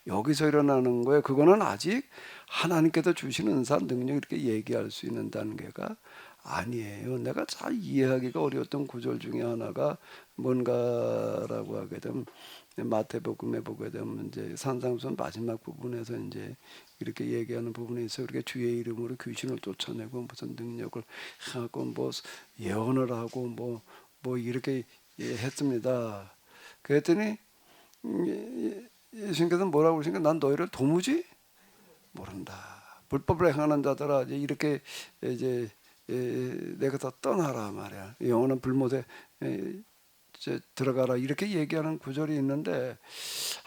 여기서 일어나는 거예요. 그거는 아직 하나님께서 주시는 은사, 능력 이렇게 얘기할 수 있는 단계가 아니에요. 내가 잘 이해하기가 어려웠던 구절 중에 하나가 뭔가라고 하게 되면 마태복음에 보게 되면 이제 산상수훈 마지막 부분에서 이제 이렇게 얘기하는 부분에 있어 우리가 주의 이름으로 귀신을 쫓아내고 무슨 능력을 하고 뭐 예언을 하고 뭐 이렇게 했습니다. 그랬더니 예수님께서 뭐라고 그러시니까 난 너희를 도무지 모른다. 불법을 행하는 자들아 이렇게 이제 내가 다 떠나라 말이야. 영원한 불못에 이제 들어가라 이렇게 얘기하는 구절이 있는데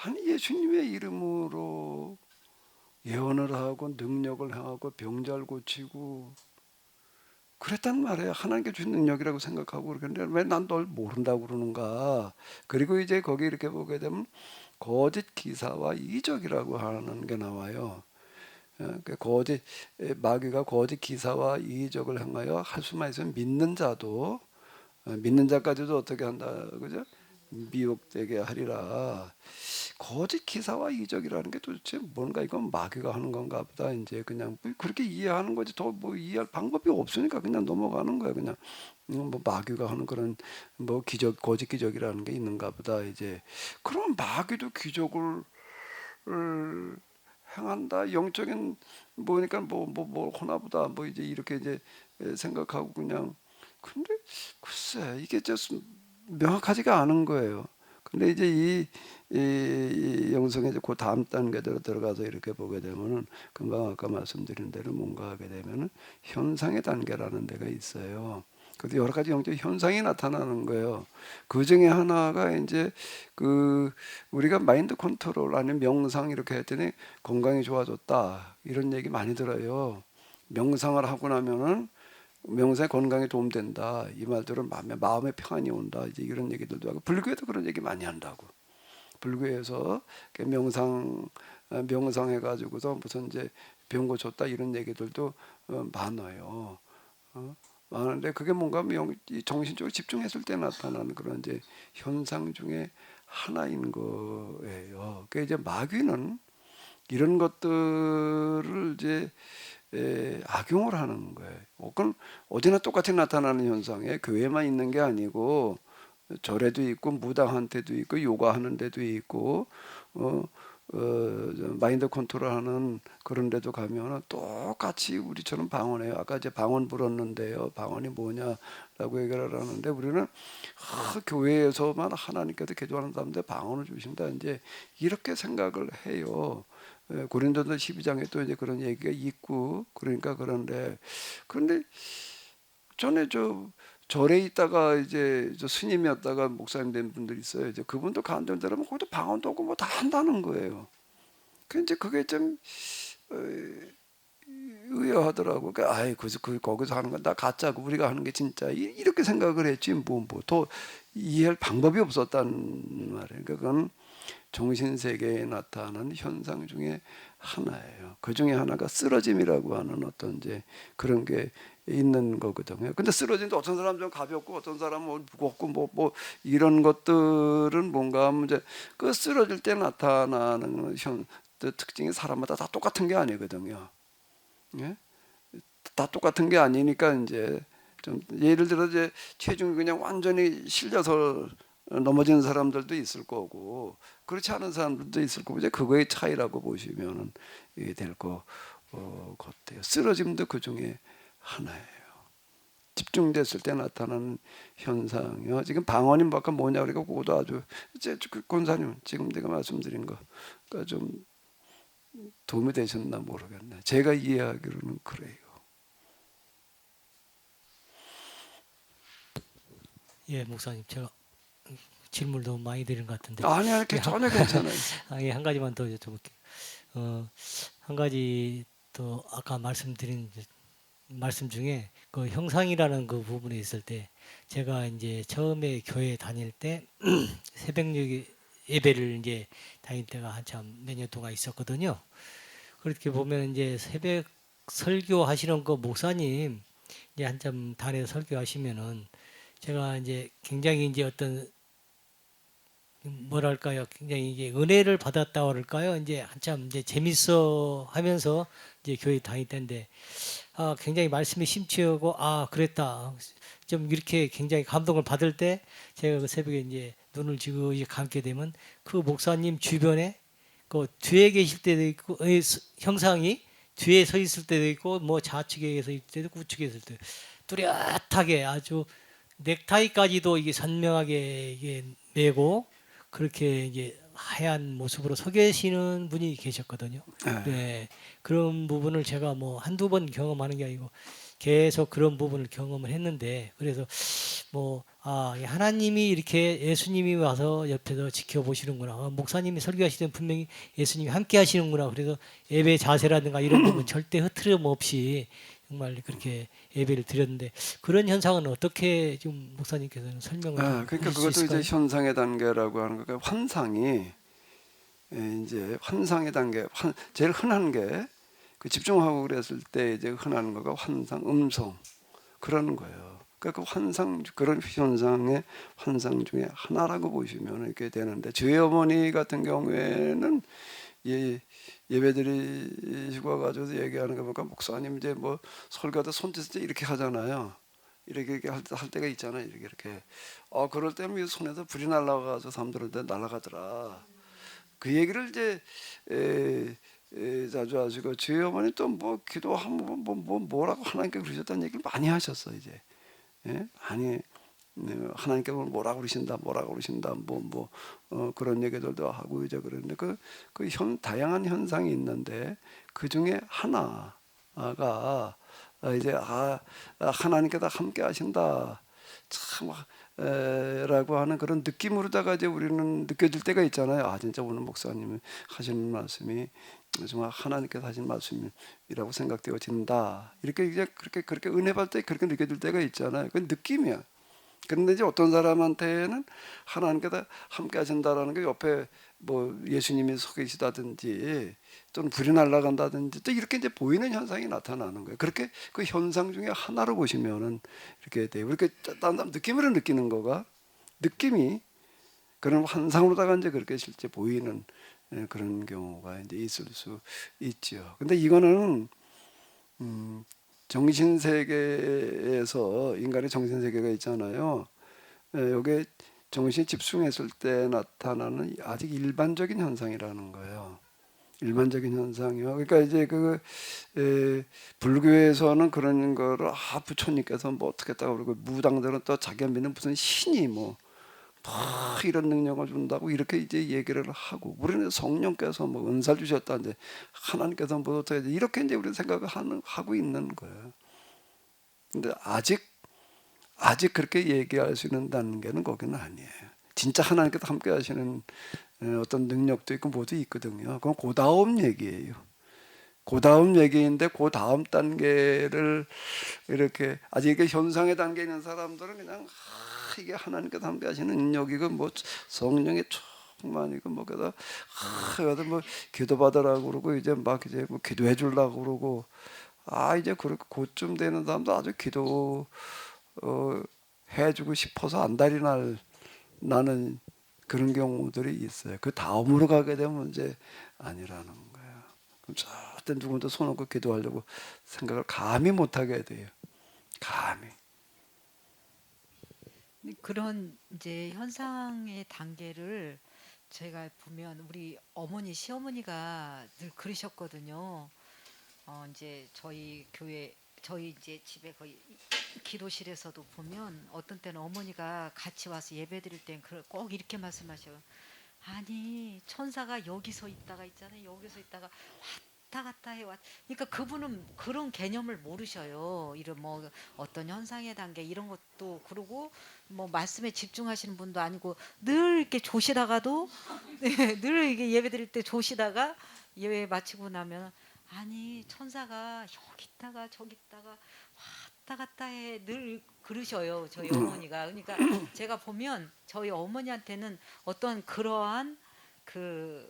아니 예수님의 이름으로 예언을 하고 능력을 행하고 병자를 고치고 그랬단 말이에요. 하나님께 주신 능력이라고 생각하고 그러는데 왜 난 널 모른다고 그러는가. 그리고 이제 거기 이렇게 보게 되면 거짓 기사와 이적이라고 하는 게 나와요. 거짓 마귀가 거짓 기사와 이적을 행하여 할 수만 있으면 믿는 자도 믿는 자까지도 어떻게 한다 그죠? 미혹되게 하리라. 거짓 기사와 이적이라는 게 도대체 뭔가 이건 마귀가 하는 건가 보다 이제 그냥 그렇게 이해하는 거지 더 뭐 이해할 방법이 없으니까 그냥 넘어가는 거야 그냥 뭐 마귀가 하는 그런 뭐 기적 거짓 기적이라는 게 있는가 보다 이제 그럼 마귀도 기적을 행한다 영적인 뭐니까 뭐 하나보다 뭐 이제 이렇게 이제 생각하고 그냥 근데 글쎄 이게 좀 명확하지가 않은 거예요. 근데 이제 이 영성의 이제 그 다음 단계대로 들어가서 이렇게 보게 되면은 금방 아까 말씀드린 대로 뭔가 하게 되면은 현상의 단계라는 데가 있어요. 그래서 여러 가지 영적 현상이 나타나는 거예요. 그 중에 하나가 이제 그 우리가 마인드 컨트롤 아니면 명상 이렇게 했더니 건강이 좋아졌다 이런 얘기 많이 들어요. 명상을 하고 나면은 명상에 건강에 도움된다. 이 말들은 마음의 평안이 온다. 이제 이런 얘기들도 하고 불교에도 그런 얘기 많이 한다고. 불교에서 명상해 가지고서 무슨 이제 병 고쳤다 이런 얘기들도 많아요. 많은데 그게 뭔가 정신적으로 집중했을 때 나타나는 그런 이제 현상 중에 하나인 거예요. 그 이제 마귀는 이런 것들을 이제 악용을 하는 거예요. 그건 어디나 똑같이 나타나는 현상에 교회만 있는 게 아니고 절에도 있고 무당한 데도 있고 요가하는 데도 있고 어, 마인드 컨트롤하는 그런 데도 가면 똑같이 우리처럼 방언해요. 아까 이제 방언 불었는데요. 방언이 뭐냐라고 얘기를 하는데 우리는 교회에서만 하나님께서 기도하는 사람들 방언을 주신다. 이제 이렇게 생각을 해요. 고린도서 12장에 또 이제 그런 얘기가 있고 그러니까 그런데 전에 절에 있다가 이제 저 스님이었다가 목사님 된 분들 있어요. 이제 그분도 간증 들으면 거기도 방언도 없고 뭐 다 한다는 거예요. 그 이제 그게 좀 어, 의아하더라고. 아이 거기서 하는 건 다 가짜고 우리가 하는 게 진짜 이렇게 생각을 했지 더 이해할 방법이 없었단 말이에요. 그건 정신 세계에 나타나는 현상 중에 하나예요. 그 중에 하나가 쓰러짐이라고 하는 어떤 이제 그런 게 있는 거거든요. 근데 쓰러짐도 어떤 사람 좀 가볍고 어떤 사람은 무겁고 뭐 이런 것들은 뭔가 하면 이제 그 쓰러질 때 나타나는 특징이 사람마다 다 똑같은 게 아니거든요. 예? 다 똑같은 게 아니니까 이제 좀 예를 들어 이제 체중이 그냥 완전히 실려서 넘어지는 사람들도 있을 거고 그렇지 않은 사람들도 있을 거고 이제 그거의 차이라고 보시면 될 것 같아요. 쓰러짐도 그 중에 하나예요. 집중됐을 때 나타나는 현상이요. 지금 방언이 뭐냐 그러니까 그것도 아주 이제 권사님 지금 내가 말씀드린 거가 좀 도움이 되셨나 모르겠네. 제가 이해하기로는 그래요. 예, 목사님, 제가 질문을 너무 많이 드린 것 같은데, 아니 예, 전혀 괜찮아요. 예, 한 가지만 더 여쭤볼게요. 한 가지 또 아까 말씀드린 말씀 중에 그 형상이라는 그 부분에 있을 때, 제가 이제 처음에 교회 다닐 때 새벽 예배를 이제 다닐 때가 한참 몇 년 동안 있었거든요. 그렇게 보면 이제 새벽 설교하시는 그 목사님 이제 한참 단에 설교하시면은 제가 이제 굉장히 이제 어떤 뭐랄까요, 굉장히 이게 은혜를 받았다 그럴까요? 이제 한참 이제 재밌어 하면서 이제 교회 다닐 때인데 굉장히 말씀이 심취하고 그랬다. 좀 이렇게 굉장히 감동을 받을 때 제가 그 새벽에 이제 눈을 지그시 감게 되면 그 목사님 주변에 그 뒤에 계실 때도 있고 형상이 뒤에 서 있을 때도 있고 뭐 좌측에 서 있을 때도 우측에 있을 때도 뚜렷하게 아주 넥타이까지도 이게 선명하게 이게 메고 그렇게 이제 하얀 모습으로 서 계시는 분이 계셨거든요. 예. 네, 그런 부분을 제가 뭐 한두 번 경험하는 게 아니고 계속 그런 부분을 경험을 했는데 그래서 뭐 하나님이 이렇게 예수님이 와서 옆에서 지켜보시는구나. 목사님이 설교하시던 분명히 예수님이 함께 하시는구나. 그래서 예배 자세라든가 이런 부분 절대 흐트럼 없이 정말 그렇게 예배를 드렸는데 그런 현상은 어떻게 좀 목사님께서는 설명을 좀 그러니까 해줄 수 그것도 이제 있을까요? 현상의 단계라고 하는 거가 환상이 이제 환상의 단계, 제일 흔한 게 그 집중하고 그랬을 때 이제 흔한 거가 환상, 음성 그런 거예요. 그러니까 그 환상 그런 현상의 환상 중에 하나라고 보시면 이렇게 되는데 저희 어머니 같은 경우에는 예배드리시고 와가지고 얘기하는 거 보니까 목사님 이제 뭐 설교하다 손짓을 이렇게 하잖아요. 이렇게 할 때가 있잖아요. 이렇게. 그럴 때는 손에서 불이 날아가서 사람들한테 날아가더라. 그 얘기를 이제 자주 하시고 저희 어머니 또 뭐 기도하면 뭐라고 하나님께 그러셨다는 얘기를 많이 하셨어 이제. 예? 많이 하나님께 뭐라고 그러신다, 뭐라고 그러신다, 그런 얘기들도 하고 이제 그러는데 다양한 현상이 있는데 그 중에 하나가 이제 하나님께서 함께 하신다 참 라고 하는 그런 느낌으로다가 이제 우리는 느껴질 때가 있잖아요. 진짜 오늘 목사님이 하시는 말씀이 정말 하나님께서 하신 말씀이라고 생각되어진다. 이렇게 이제 그렇게 은혜 받을 때 그렇게 느껴질 때가 있잖아요. 그건 느낌이야. 그런데 이제 어떤 사람한테는 하나님께서 함께 하신다라는 게 옆에 뭐 예수님이 서 계시다든지 또는 불이 날아간다든지 또 이렇게 이제 보이는 현상이 나타나는 거예요. 그렇게 그 현상 중에 하나로 보시면은 이렇게 돼요. 이렇게 느낌으로 느끼는 거가 느낌이 그런 환상으로다가 이제 그렇게 실제 보이는 그런 경우가 이제 있을 수 있죠. 근데 이거는 정신 세계에서 인간의 정신 세계가 있잖아요. 요게 정신이 집중했을 때 나타나는 아직 일반적인 현상이라는 거예요. 일반적인 현상이요. 그러니까 이제 불교에서는 그런 거를 부처님께서 뭐 어떻게 했다고 그러고 무당들은 또 자기가 믿는 무슨 신이 뭐 이런 능력을 준다고 이렇게 이제 얘기를 하고 우리는 성령께서 뭐 은사를 주셨다 이제 하나님께서 뭐 어떻게 이렇게 이제 우리 생각을 하고 있는 거예요. 근데 아직 그렇게 얘기할 수 있는 단계는 거기는 아니에요. 진짜 하나님께서 함께 하시는 어떤 능력도 있고 뭐도 있거든요. 그건 그 다음 얘기예요. 그 다음 얘기인데 그 다음 단계를 이렇게 아직 이게 현상의 단계에 있는 사람들은 그냥 이게 하나님께서 함께 하시는 능력이고 뭐 성령의 충만이고 뭐 그래서 그래도 뭐 기도받으라고 그러고 이제 막 이제 뭐 기도해 주려고 그러고 이제 그렇게 그쯤 되는 사람도 아주 기도 해주고 싶어서 안달이 나는 그런 경우들이 있어요. 그 다음으로 가게 되면 문제 아니라는 거예요. 그럼 절대 누구도 손 얹고 기도하려고 생각을 감히 못하게 돼요. 감히. 그런 이제 현상의 단계를 제가 보면 우리 어머니 시어머니가 늘 그러셨거든요. 이제 저희 교회 저희 이제 집에 거의 기도실에서도 보면 어떤 때는 어머니가 같이 와서 예배 드릴 땐 꼭 이렇게 말씀하셔요. 아니 천사가 여기서 있다가 있잖아요. 여기서 있다가 왔다 갔다 해왔. 그러니까 그분은 그런 개념을 모르셔요. 이런 뭐 어떤 현상의 단계 이런 것도 그러고 뭐 말씀에 집중하시는 분도 아니고 늘 이렇게 조시다가도 네, 늘 이게 예배 드릴 때 조시다가 예배 마치고 나면 아니 천사가 여기 있다가 저기 있다가 왔다 갔다 해 늘 그러셔요 저희 어머니가. 그러니까 제가 보면 저희 어머니한테는 어떤 그러한 그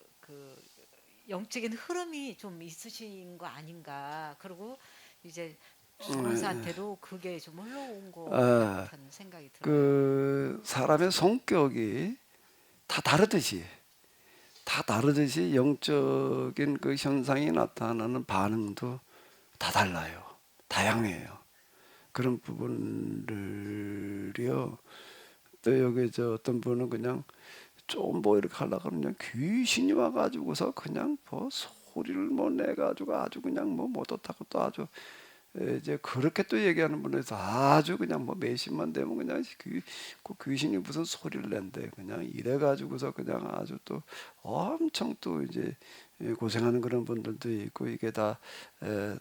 영적인 흐름이 좀 있으신 거 아닌가. 그리고 이제 주변사한테도 그게 좀 흘러온 것 아, 같은 생각이 들어요. 그 사람의 성격이 다 다르듯이 영적인 그 현상이 나타나는 반응도 다 달라요. 다양해요. 그런 부분들이요. 또 여기 어떤 분은 그냥 좀 뭐 이렇게 하려고 그냥 귀신이 와가지고서 그냥 뭐 소리를 뭐 내가지고 아주 그냥 뭐 못하고 또 아주 이제 그렇게 또 얘기하는 분에서 아주 그냥 뭐 매심만 되면 그냥 그 귀신이 무슨 소리를 낸대 그냥 이래 가지고서 그냥 아주 또 엄청 또 이제 고생하는 그런 분들도 있고 이게 다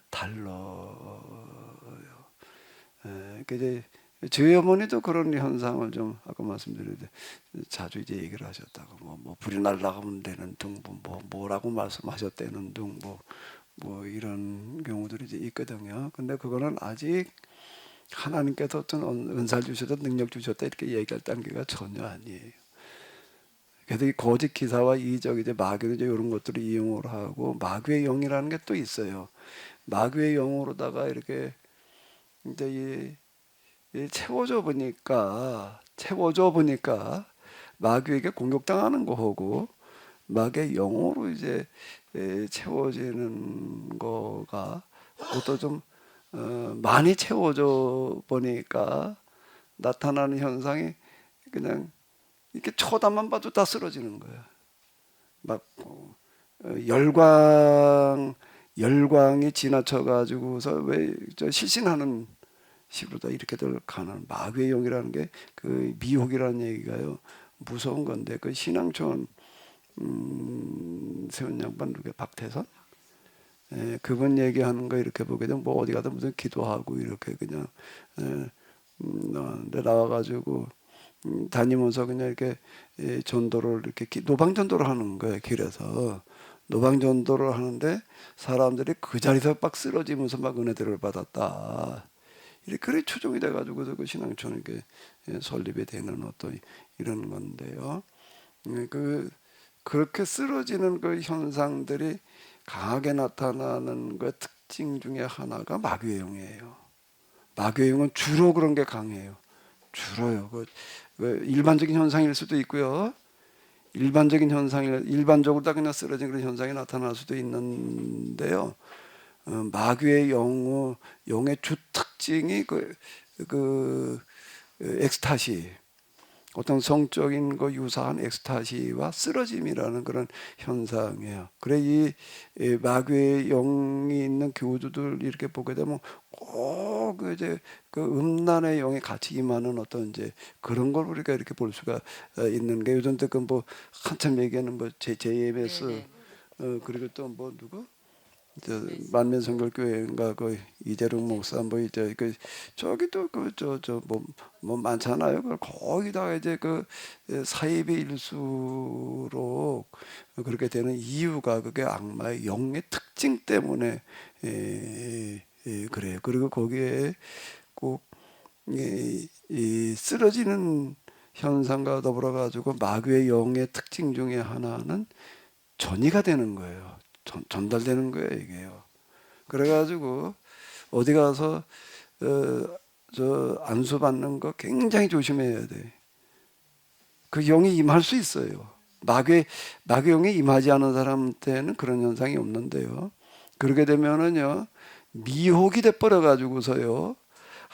달라요. 이제 저희 어머니도 그런 현상을 좀 아까 말씀드렸는데 자주 이제 얘기를 하셨다고 뭐 불이 날라가면 되는 등 뭐라고 말씀하셨다는 등 뭐 이런 경우들이 이제 있거든요. 근데 그거는 아직 하나님께서 어떤 은사를 주셨다 능력 주셨다 이렇게 얘기할 단계가 전혀 아니에요. 그래서 이 거짓 기사와 이적 이제 마귀 이제 이런 것들을 이용을 하고 마귀의 영이라는 게 또 있어요. 마귀의 영으로다가 이렇게 이제 채워져 보니까 마귀에게 공격당하는 거고 마귀의 영으로 이제 채워지는 거가 그것도 좀 많이 채워져 보니까 나타나는 현상이 그냥 이렇게 쳐다만 봐도 다 쓰러지는 거야. 막 열광이 지나쳐 가지고서 왜 저 실신하는 식으로 다 이렇게들 가는 마귀의 영이라는 게 그 미혹이라는 얘기가요 무서운 건데 그 신앙촌 세운 양반 누구 박태선 그분 얘기하는 거 이렇게 보게 되면 뭐 어디 가든 무슨 기도하고 이렇게 그냥 나와가지고 다니면서 그냥 이렇게 전도를 이렇게 노방 전도를 하는 거예요. 길에서 노방 전도를 하는데 사람들이 그 자리에서 막 쓰러지면서 막 은혜들을 받았다. 이렇게 그래 추종이 돼가지고서 그 신앙촌 이렇게 설립이 되는 어떤 이런 건데요. 그렇게 쓰러지는 그 현상들이 강하게 나타나는 그 특징 중에 하나가 마귀의 영이에요. 마귀의 영은 주로 그런 게 강해요. 주로요. 그 일반적인 현상일 수도 있고요. 일반적으로 다 그냥 쓰러진 그런 현상이 나타날 수도 있는데요. 마귀의 영의 주 특징이 그 엑스타시, 어떤 성적인 거 유사한 엑스타시와 쓰러짐이라는 그런 현상이에요. 그래 이 마귀의 영이 있는 교주들 이렇게 보게 되면 꼭 이제 그 음란의 영이 같이 임하는 어떤 이제 그런 걸 우리가 이렇게 볼 수가 있는 게 요즘 뭐 한참 얘기하는 뭐 JMS 네네. 그리고 또 뭐 누구? 만면성결교회인가 그 이재룡 목사 뭐 이제 그 저기 또 그 뭐 많잖아요. 거기다가 이제 그 사입의 일수록 그렇게 되는 이유가 그게 악마의 영의 특징 때문에 그래요. 그리고 거기에 꼭 이 쓰러지는 현상과 더불어 가지고 마귀의 영의 특징 중에 하나는 전이가 되는 거예요. 전달되는 거예요, 이게요. 그래가지고 어디 가서 저 안수 받는 거 굉장히 조심해야 돼. 그 영이 임할 수 있어요. 마귀 영이 임하지 않은 사람한테는 그런 현상이 없는데요. 그렇게 되면은요 미혹이 돼 버려 가지고서요.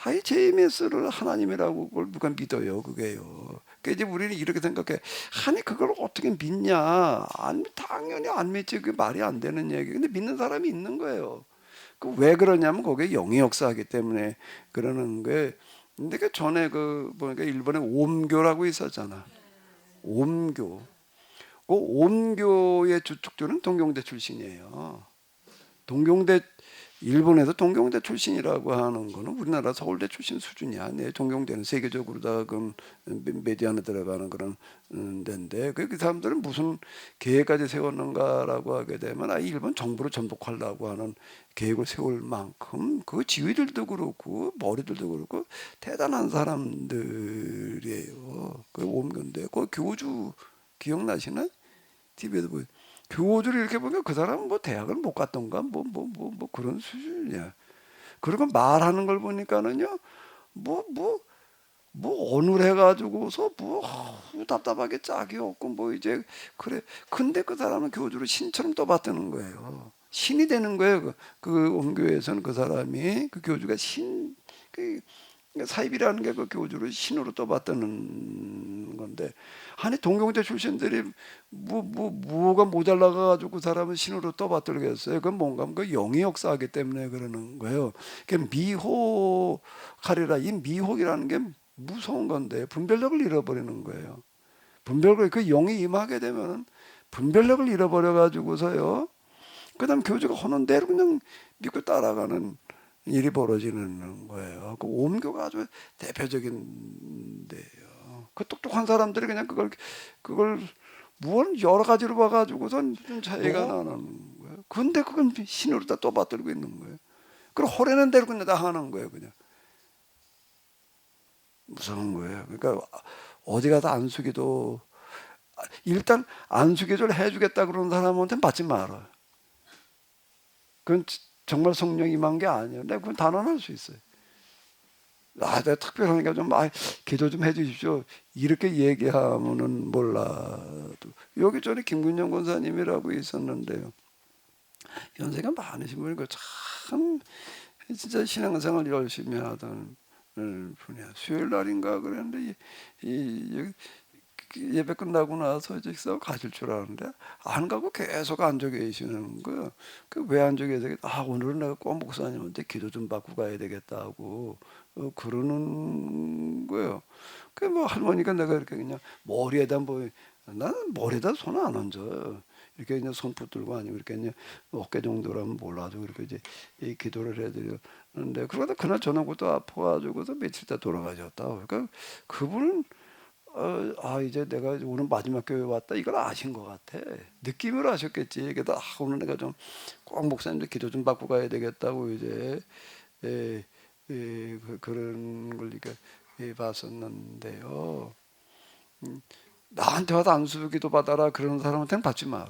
아이 JMS를 하나님이라고 그걸 누가 믿어요, 그게요. 그러니까 이제 우리는 이렇게 생각해. 아니 그걸 어떻게 믿냐? 당연히 안 믿지. 그게 말이 안 되는 얘기. 근데 믿는 사람이 있는 거예요. 그 왜 그러냐면 거기에 영이 역사하기 때문에 그러는 게. 근데 그 전에 그 보니까 일본에 옴교라고 있었잖아. 옴교. 그 옴교의 주축주는 동경대 출신이에요. 동경대 일본에서 동경대 출신이라고 하는 거는 우리나라 서울대 출신 수준이 아니에요. 동경대는 세계적으로 다 그 메디안에 들어가는 그런 데인데 그 사람들은 무슨 계획까지 세웠는가라고 하게 되면 일본 정부를 전복하려고 하는 계획을 세울 만큼 그 지위들도 그렇고 머리들도 그렇고 대단한 사람들이에요. 그 옴견데 그 교주 기억나시나요? TV에도 보여. 교주를 이렇게 보면 그 사람은 뭐 대학을 못 갔던가 뭐 그런 수준이야. 그리고 말하는 걸 보니까는요 뭐 뭐 어눌해가지고서 뭐 답답하게 짝이 없고 뭐 이제 그래. 근데 그 사람은 교주를 신처럼 떠받드는 거예요. 신이 되는 거예요. 그 온교에서는 그 사람이 그 교주가 신, 그 사입이라는 게 그 교주를 신으로 떠받드는 건데, 아니 동경대 출신들이 뭐가 모자라가 가지고 그 사람은 신으로 떠받들겠어요. 그건 뭔가 그 영의 역사하기 때문에 그러는 거예요. 그 미혹하리라, 이 미혹이라는 게 무서운 건데 분별력을 잃어버리는 거예요. 분별력, 그 영이 임하게 되면은 분별력을 잃어버려 가지고서요. 그다음 교주가 하는 대로 그냥 믿고 따라가는 일이 벌어지는 거예요. 그 오음교가 아주 대표적인데요. 그 똑똑한 사람들이 그냥 그걸 무언 여러 가지로 봐가지고선 좀 차이가 나는 거예요. 근데 그건 신으로 다 떠받들고 있는 거예요. 그리고 호래는 대로 그냥 다 하는 거예요. 그냥 무서운 거예요. 그러니까 어디 가서 안수기도, 일단 안수기도를 해주겠다 그러는 사람한테는 받지 말아요. 그건 정말 성령 임한 게 아니에요. 내가 그건 단언할 수 있어요. 내가 특별하니까 좀 기도 좀 해주십시오. 이렇게 얘기하면은 몰라도. 여기 전에 김근영 권사님이라고 있었는데요. 연세가 많으신 분이고 참 진짜 신앙생활 열심히 하던 분이야. 수요일 날인가 그랬는데 여기 예배 끝나고 나서 이제 식사 가실 줄 아는데 안 가고 계속 앉아 계시는 거예요. 그 왜 앉아 계세요? 오늘은 내가 꼭 목사님한테 기도 좀 받고 가야 되겠다고 그러는 거예요. 그 뭐 할머니가 내가 이렇게 그냥 머리에다 나는 머리에다 손 안 얹어. 이렇게 그냥 손 붙들고 아니면 이렇게 그냥 어깨 정도라면 몰라도 그렇게 이제 이 기도를 해드렸는데, 그러다 그날 저녁부터 아파가지고서 며칠 있다 돌아가셨다. 그러니까 그분은 이제 내가 오늘 마지막 교회 왔다 이걸 아신 것 같아. 느낌으로 아셨겠지. 그래서 오늘 내가 좀 꼭 목사님들 기도 좀 받고 가야 되겠다고 이제 그런 걸 이렇게 봤었는데요. 나한테 와서 안수 기도 받아라 그런 사람한테는 받지 마라.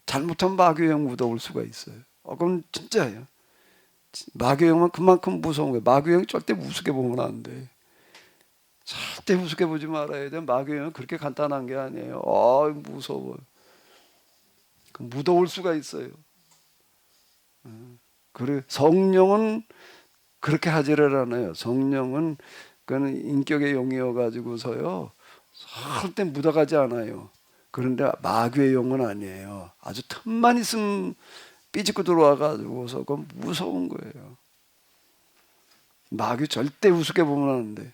잘못하면 마귀형 묻어올 수가 있어요. 그건 진짜예요. 마귀형은 그만큼 무서운 거예요. 마귀형 절대 우습게 보면 안 돼. 절대 우습게 보지 말아야 돼. 마귀는 그렇게 간단한 게 아니에요. 무서워요. 무더울 수가 있어요. 그래 성령은 그렇게 하지를 않아요. 성령은 그는 인격의 영이어 가지고서요 절대 묻어가지 않아요. 그런데 마귀의 영은 아니에요. 아주 틈만 있으면 삐집고 들어와 가지고서 그건 무서운 거예요. 마귀 절대 우습게 보면 안 돼.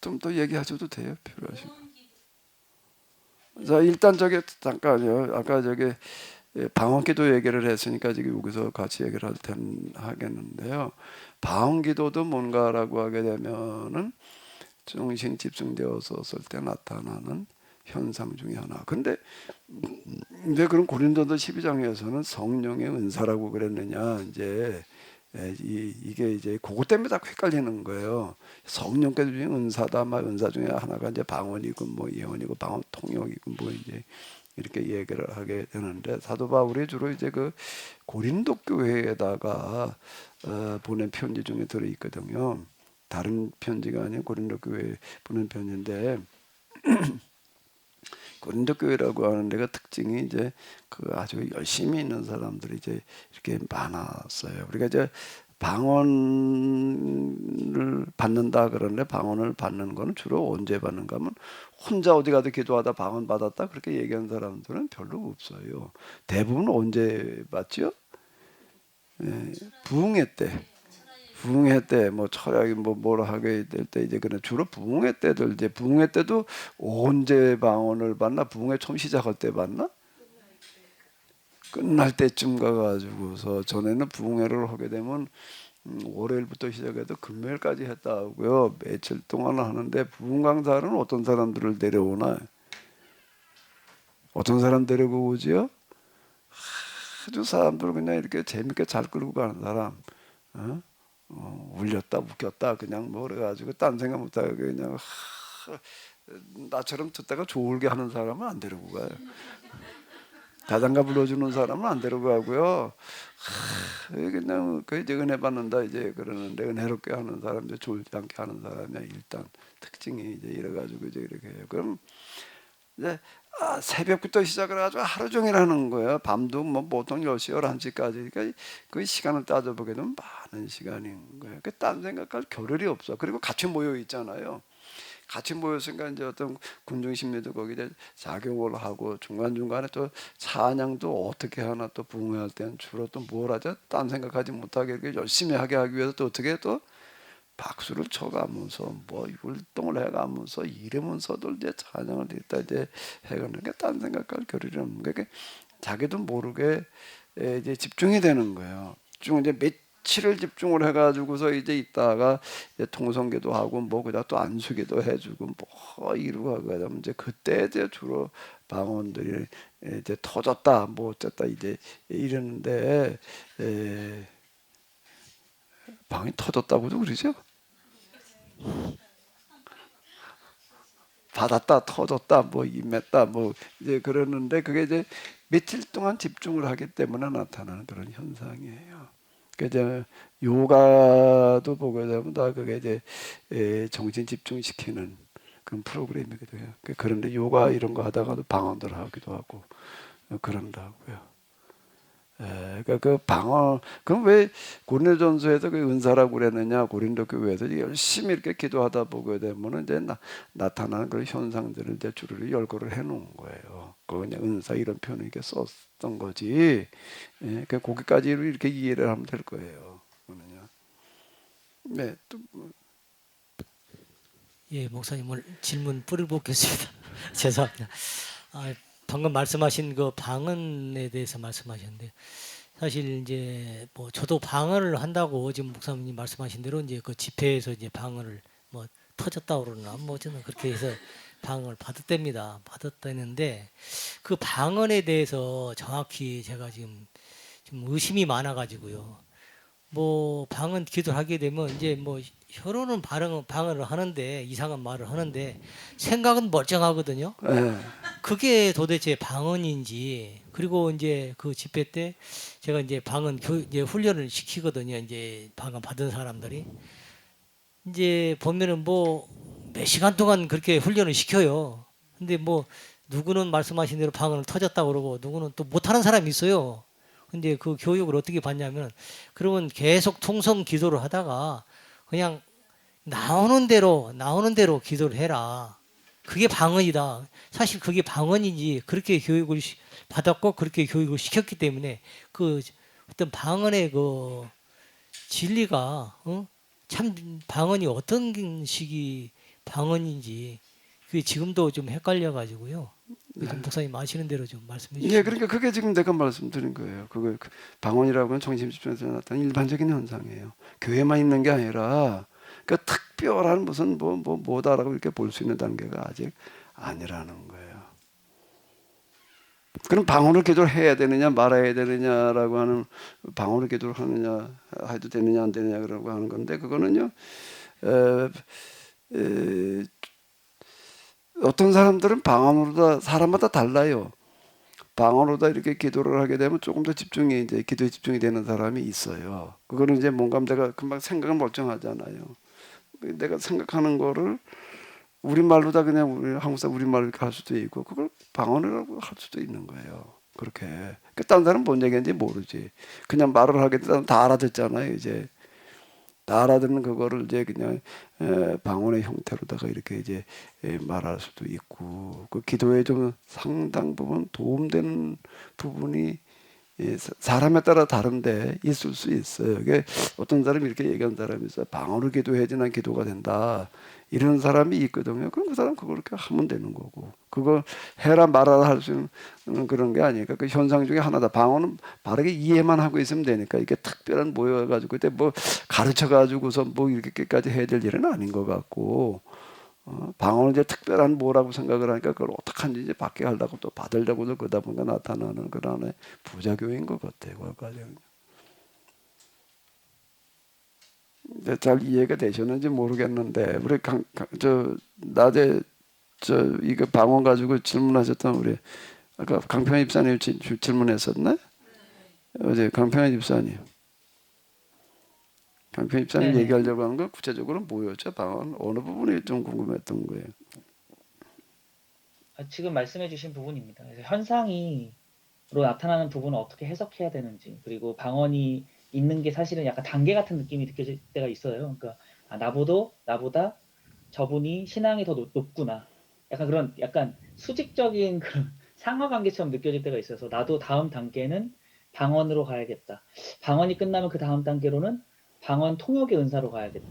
좀 더 얘기하셔도 돼요. 필요하시면. 자, 일단 잠깐요. 아까 방언기도 얘기를 했으니까 지금 여기서 같이 얘기를 하겠는데요. 방언기도도 뭔가라고 하게 되면은 정신 집중되었을 때 나타나는 현상 중에 하나. 근데 왜 그런 고린도서 12장에서는 성령의 은사라고 그랬느냐? 이제 이게 이제 그것 때문에 다 헷갈리는 거예요. 성령께서 주신 은사다, 막 은사 중에 하나가 이제 방언이고 뭐 예언이고 방언 통역이고 뭐 이제 이렇게 얘기를 하게 되는데, 사도 바울이 주로 이제 그 고린도 교회에다가 보낸 편지 중에 들어 있거든요. 다른 편지가 아닌 고린도 교회에 보낸 편지인데, 고린도 교회라고 하는 데가 특징이 이제 그 아주 열심히 있는 사람들이 이제 이렇게 많았어요. 우리가 이제 방언을 받는다 그러는데, 방언을 받는 거는 주로 언제 받는가 하면 혼자 어디 가도 기도하다 방언 받았다 그렇게 얘기하는 사람들은 별로 없어요. 대부분 언제 받죠? 부흥회 때. 부흥회 때, 뭐 철학이 뭐라 하게 될 때 이제 그냥 주로 부흥회 때들, 이제 부흥회 때도 언제 방언을 받나? 부흥회 처음 시작할 때 받나? 끝날 때쯤 가가지고서, 전에는 부흥회를 하게 되면 월요일부터 시작해서 금요일까지 했다고요. 며칠 동안 하는데, 부흥 강사는 어떤 사람들을 데려오나? 어떤 사람 데리고 오지요? 아주 사람들 그냥 이렇게 재밌게 잘 끌고 가는 사람. 울렸다 웃겼다 그냥 뭐 그래가지고 딴 생각 못하고 그냥 나처럼 듣다가 졸게 하는 사람은 안 데리고 가요. 자장가 불러주는 사람은 안 데려가고요. 그냥 그 이제 은혜 받는다 이제 그러는데 은혜롭게 하는 사람, 이제 졸지 않게 하는 사람이 일단 특징이 이제 이래가지고 이제 이렇게 해요. 그럼 이제 새벽부터 시작을 해가지고 하루 종일 하는 거예요. 밤도 뭐 보통 10시, 11시까지. 그러니까 그 시간을 따져보게 되면 많은 시간인 거예요. 딴 생각할 겨를이 없어. 그리고 같이 모여 있잖아요. 같이 모였으니까 이제 어떤 군중심리도 거기에 작용을 하고 중간중간에 또 찬양도 어떻게 하나 또 부흥할 때는 주로 또 뭘 하죠? 딴 생각하지 못하게 이렇게 열심히 하게 하기 위해서 또 어떻게 또 박수를 쳐가면서 뭐 율동을 해가면서 이러면서도 이제 찬양을 했다 이제 해가는 게 딴 생각할 겨를이 없는 게 자기도 모르게 이제 집중이 되는 거예요. 쭉 이제 며칠을 집중을 해가지고서 이제 있다가 이제 통성기도 하고 뭐 그다 또 안수기도 해주고 뭐 이러고 하면 이제 그때 이제 주로 방언들이 이제 터졌다 뭐 어쨌다 이제 이러는데 방이 터졌다고도 그러죠. 받았다, 터졌다, 뭐 임했다, 뭐 이제 그러는데 그게 이제 며칠 동안 집중을 하기 때문에 나타나는 그런 현상이에요. 그 이제 요가도 보게 되면 다 그게 이제 정신 집중시키는 그런 프로그램이거든요. 그런데 요가 이런 거 하다가도 방언들 하기도 하고 그런다고요. 그러니까 그 방언, 그럼 왜 고린도전서에서 그 은사라고 그랬느냐? 고린도 교회에서 열심히 이렇게 기도하다 보게 되면은 이제 나타나는 그런 현상들을 이제 주르르 열거를 해놓은 거예요. 그 그냥 은사 이런 표현을 이렇게 썼던 거지. 그 거기까지 이렇게 이해를 하면 될 거예요. 그러면요. 네, 또 예, 목사님 오늘 질문 뿌리를 뽑겠습니다. 죄송합니다. 방금 말씀하신 그 방언에 대해서 말씀하셨는데 사실 이제 뭐 저도 방언을 한다고 지금 목사님 말씀하신 대로 이제 그 집회에서 이제 방언을 뭐 터졌다 그러나 뭐 저는 그렇게 해서 방언을 받았답니다. 받았다는데 그 방언에 대해서 정확히 제가 지금 좀 의심이 많아가지고요. 뭐 방언 기도를 하게 되면 이제 뭐 혀로는 방언을 하는데 이상한 말을 하는데 생각은 멀쩡하거든요. 예. 그게 도대체 방언인지, 그리고 이제 그 집회 때 제가 이제 방언 이제 훈련을 시키거든요. 이제 방언 받은 사람들이 이제 보면은 뭐 몇 시간 동안 그렇게 훈련을 시켜요. 근데 뭐 누구는 말씀하신 대로 방언을 터졌다 그러고 누구는 또 못하는 사람이 있어요. 근데 그 교육을 어떻게 받냐면 그러면 계속 통성 기도를 하다가 그냥 나오는 대로 기도를 해라. 그게 방언이다. 사실 그게 방언인지 그렇게 교육을 받았고 그렇게 교육을 시켰기 때문에 그 어떤 방언의 그 진리가 참 방언이 어떤 식이 방언인지 그게 지금도 좀 헷갈려 가지고요. 좀 목사님 아시는 대로 좀 말씀해 주시면. 예, 그러니까 그게 지금 내가 말씀드린 거예요. 그거 방언이라고 하는 정신 집중에서 나타나는 일반적인 현상이에요. 교회만 있는 게 아니라 그 특별한 무슨 뭐다라고 이렇게 볼 수 있는 단계가 아직 아니라는 거예요. 그럼 방언을 기도를 해야 되느냐 말아야 되느냐라고 하는 방언을 기도를 하느냐 해도 되느냐 안 되느냐 그러고 하는 건데 그거는요. 어떤 사람들은 방언으로 사람마다 달라요. 방언으로 이렇게 기도를 하게 되면 조금 더 집중이 이제 기도에 집중이 되는 사람이 있어요. 그거는 이제 뭔가 내가 금방 생각은 멀쩡하잖아요. 내가 생각하는 거를 우리말로 다 그냥 우리 한국 사람 우리말로 이렇게 할 수도 있고 그걸 방언이라고 할 수도 있는 거예요. 그렇게. 다른 사람은 뭔 얘기인지 모르지. 그냥 말을 하게 되면 다 알아듣잖아요. 이제 다 알아듣는 그거를 이제 그냥 방언의 형태로다가 이렇게 이제 말할 수도 있고 그 기도에 좀 상당 부분 도움되는 부분이 사람에 따라 다른데 있을 수 있어요. 이게 어떤 사람이 이렇게 얘기하는 사람이 있어요. 방언을 기도해야지 난 기도가 된다. 이런 사람이 있거든요. 그럼 그 사람 그걸 이렇게 하면 되는 거고. 그거 해라 말아라 할 수 있는 그런 게 아니니까 그 현상 중에 하나다. 방언은 바르게 이해만 하고 있으면 되니까 이게 특별한 모여가지고 그때 뭐 가르쳐가지고서 뭐 이렇게까지 해야 될 일은 아닌 것 같고. 방언을 이제 특별한 뭐라고 생각을 하니까 그걸 어떡하는지 이제 받게 하려고 또 받으려고도 그러다 보니까 나타나는 그런 하나의 부작용인 것 같아요. 그거까지는. 잘 이해가 되셨는지 모르겠는데 우리 낮에 이거 방언 가지고 질문하셨던 우리 아까 강평현 집사님 질문했었나? 어제 강평현 집사님. 강평현 집사님 네네. 얘기하려고 하는 건 구체적으로 뭐였죠? 방언 어느 부분이 좀 궁금했던 거예요. 지금 말씀해주신 부분입니다. 그래서 현상으로 나타나는 부분을 어떻게 해석해야 되는지, 그리고 방언이 있는 게 사실은 약간 단계 같은 느낌이 느껴질 때가 있어요. 그러니까 나보다 저분이 신앙이 더 높구나. 약간 그런 약간 수직적인 그런 상하관계처럼 느껴질 때가 있어서 나도 다음 단계는 방언으로 가야겠다. 방언이 끝나면 그 다음 단계로는 방언 통역의 은사로 가야겠다.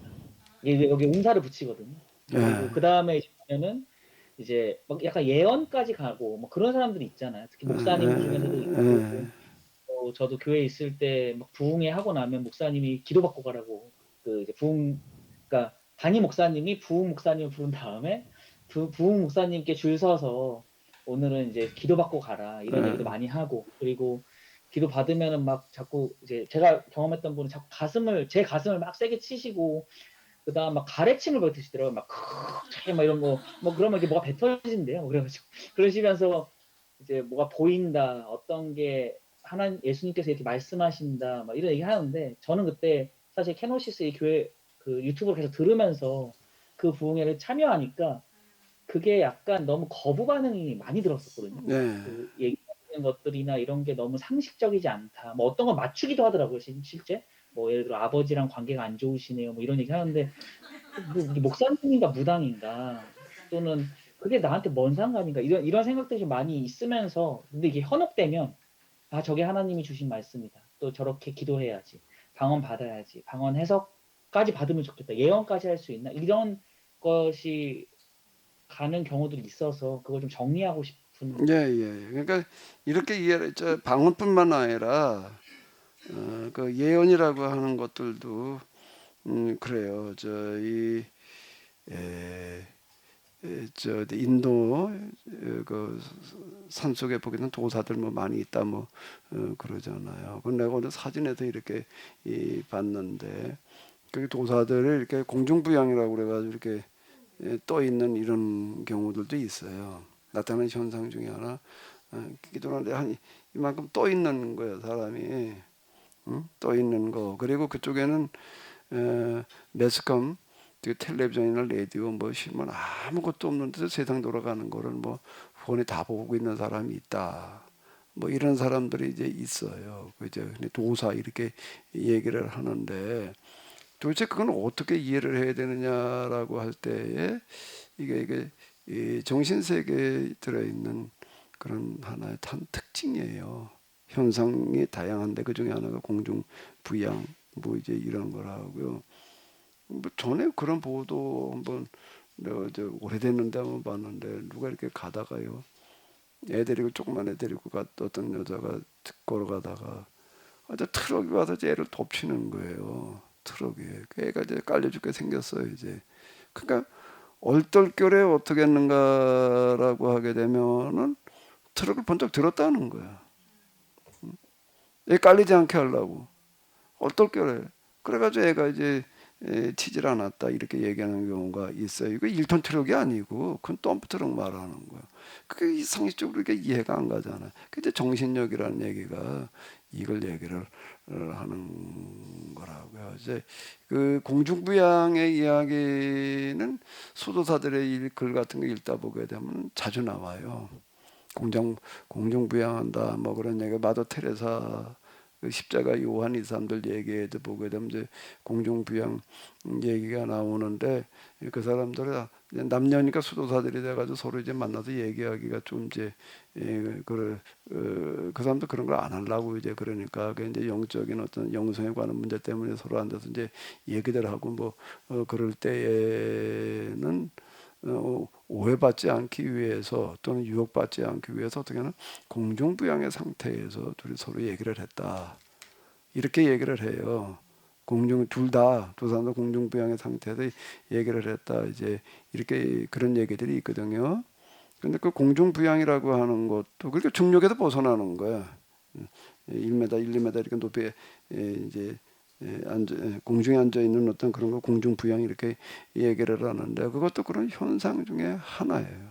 이게 여기 은사를 붙이거든요. 그리고 그 예, 다음에 보면은 이제 막 약간 예언까지 가고 뭐 그런 사람들이 있잖아요. 특히 예, 목사님 중에서도 있고, 예, 저도 교회에 있을 때 막 부흥회 하고 나면 목사님이 기도받고 가라고 그 이제 그러니까 단임 목사님이 부흥 목사님을 부른 다음에 부흥 목사님께 줄 서서 오늘은 이제 기도받고 가라 이런 얘기도 예, 많이 하고, 그리고 기도 받으면은 막 자꾸 이제 제가 경험했던 분은 자꾸 제 가슴을 막 세게 치시고 그다음 막 가래침을 뱉으시더라고요. 막 이런 거 뭐 그러면 이게 뭐가 뱉어진대요. 그래가지고 그러시면서 이제 뭐가 보인다, 어떤 게 하나님 예수님께서 이렇게 말씀하신다, 막 이런 얘기 하는데 저는 그때 사실 캐노시스 이 교회 그 유튜브를 계속 들으면서 그 부흥회를 참여하니까 그게 약간 너무 거부 반응이 많이 들었었거든요. 예, 그 얘기하는 것들이나 이런 게 너무 상식적이지 않다. 뭐 어떤 건 맞추기도 하더라고요, 실제. 뭐 예를 들어 아버지랑 관계가 안 좋으시네요. 뭐 이런 얘기 하는데 뭐 이게 목사님인가 무당인가 또는 그게 나한테 뭔 상관인가 이런 생각들이 좀 많이 있으면서 근데 이게 현혹되면 저게 하나님이 주신 말씀이다. 또 저렇게 기도해야지. 방언 받아야지. 방언 해석까지 받으면 좋겠다. 예언까지 할 수 있나? 이런 것이 가는 경우들이 있어서 그걸 좀 정리하고 싶은. 예, 예. 그러니까 이렇게 이해를 저 방언뿐만 아니라 그 예언이라고 하는 것들도 그래요. 저희 에, 저 인도 그 산속에 보기는 도사들 뭐 많이 있다 뭐 그러잖아요. 그 내가 오늘 사진에서 이렇게 봤는데 그 도사들을 이렇게 공중부양이라고 그래가지고 이렇게 떠 있는 이런 경우들도 있어요. 나타나는 현상 중에 하나. 기도하는데 한 이만큼 떠 있는 거예요, 사람이. 응? 떠 있는 거. 그리고 그쪽에는 매스컴, 그 텔레비전이나 라디오, 뭐 신문 아무것도 없는데 세상 돌아가는 거를 뭐 폰에 다 보고 있는 사람이 있다. 뭐 이런 사람들이 이제 있어요. 그죠? 도사 이렇게 얘기를 하는데 도대체 그건 어떻게 이해를 해야 되느냐라고 할 때에 이게 이 정신세계에 들어있는 그런 하나의 한 특징이에요. 현상이 다양한데 그 중에 하나가 공중 부양 뭐 이제 이런 거라고요. 뭐 전에 그런 보도 한번 내가 저 오래됐는데 한번 봤는데 누가 이렇게 가다가요. 애 데리고 조그만 애 데리고 어떤 여자가 걸어가다가 트럭이 와서 애를 덮치는 거예요. 트럭에. 그 애가 이제 깔려 죽게 생겼어요, 이제. 그러니까 얼떨결에 어떻게 했는가라고 하게 되면은 트럭을 번쩍 들었다는 거야. 애 깔리지 않게 하려고. 얼떨결에. 그래가지고 애가 이제 치질 않았다 이렇게 얘기하는 경우가 있어요. 이거 1톤 트럭이 아니고 그건 덤프 트럭 말하는 거야. 그게 상식적으로 이게 이해가 안 가잖아. 근데 정신력이라는 얘기가 이걸 얘기를 하는 거라고요. 이제 그 공중부양의 이야기는 수도사들의 글 같은 거 읽다 보게 되면 자주 나와요. 공중부양한다 뭐 그런 얘기. 마더 테레사 그 십자가 요한 이 사람들 얘기에도 보게 되면 이제 공중부양 얘기가 나오는데 그 사람들은 남녀니까 수도사들이 돼가지고 서로 이제 만나서 얘기하기가 좀 이제 그 사람도 그런 걸 안 하려고 이제 그러니까 그 이제 영적인 어떤 영성에 관한 문제 때문에 서로 앉아서 이제 얘기들 하고 뭐 그럴 때에는 오해받지 않기 위해서 또는 유혹받지 않기 위해서 어떻게 하는 공중부양의 상태에서 둘이 서로 얘기를 했다. 이렇게 얘기를 해요. 두 사람도 공중부양의 상태에서 얘기를 했다. 이제 이렇게 그런 얘기들이 있거든요. 근데 그 공중부양이라고 하는 것도 그렇게 중력에서 벗어나는 거야. 1m, 1, 2m 이렇게 높이에 이제 공중에 앉아 있는 어떤 그런 거 공중부양 이렇게 얘기를 하는데 그것도 그런 현상 중에 하나예요.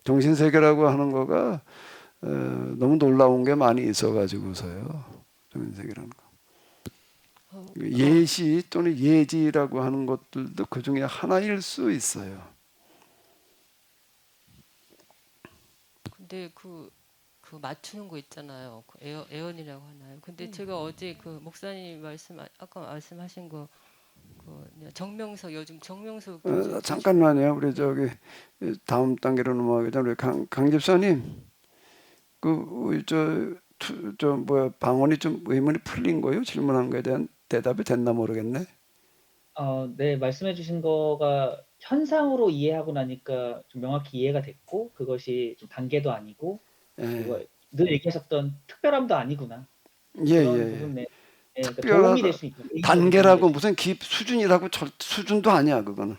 정신세계라고 하는 거가 너무 놀라운 게 많이 있어가지고서요. 정인색이라는 거. 예시 또는 예지라고 하는 것들도 그 중에 하나일 수 있어요. 근데 그 맞추는 거 있잖아요. 그 애언이라고 하나요? 근데 제가 어제 그 목사님 아까 말씀하신 거 정명석 요즘 정명석 교수 잠깐만요. 우리 저기 다음 단계로 넘어가기 전에 우리 강 집사님 저 뭐야 방언이 좀 의문이 풀린 거요? 질문한 거에 대한 대답이 됐나 모르겠네. 네, 말씀해 주신 거가 현상으로 이해하고 나니까 좀 명확히 이해가 됐고, 그것이 좀 단계도 아니고, 그리고 예, 늘 얘기하셨던 특별함도 아니구나. 예, 그런 예. 부분에 그러니까 도움이 될 특별하다. 수 있다. 개인적인 도움이 될 단계라고 수 있다. 무슨 수준이라고 수준도 아니야 그거는.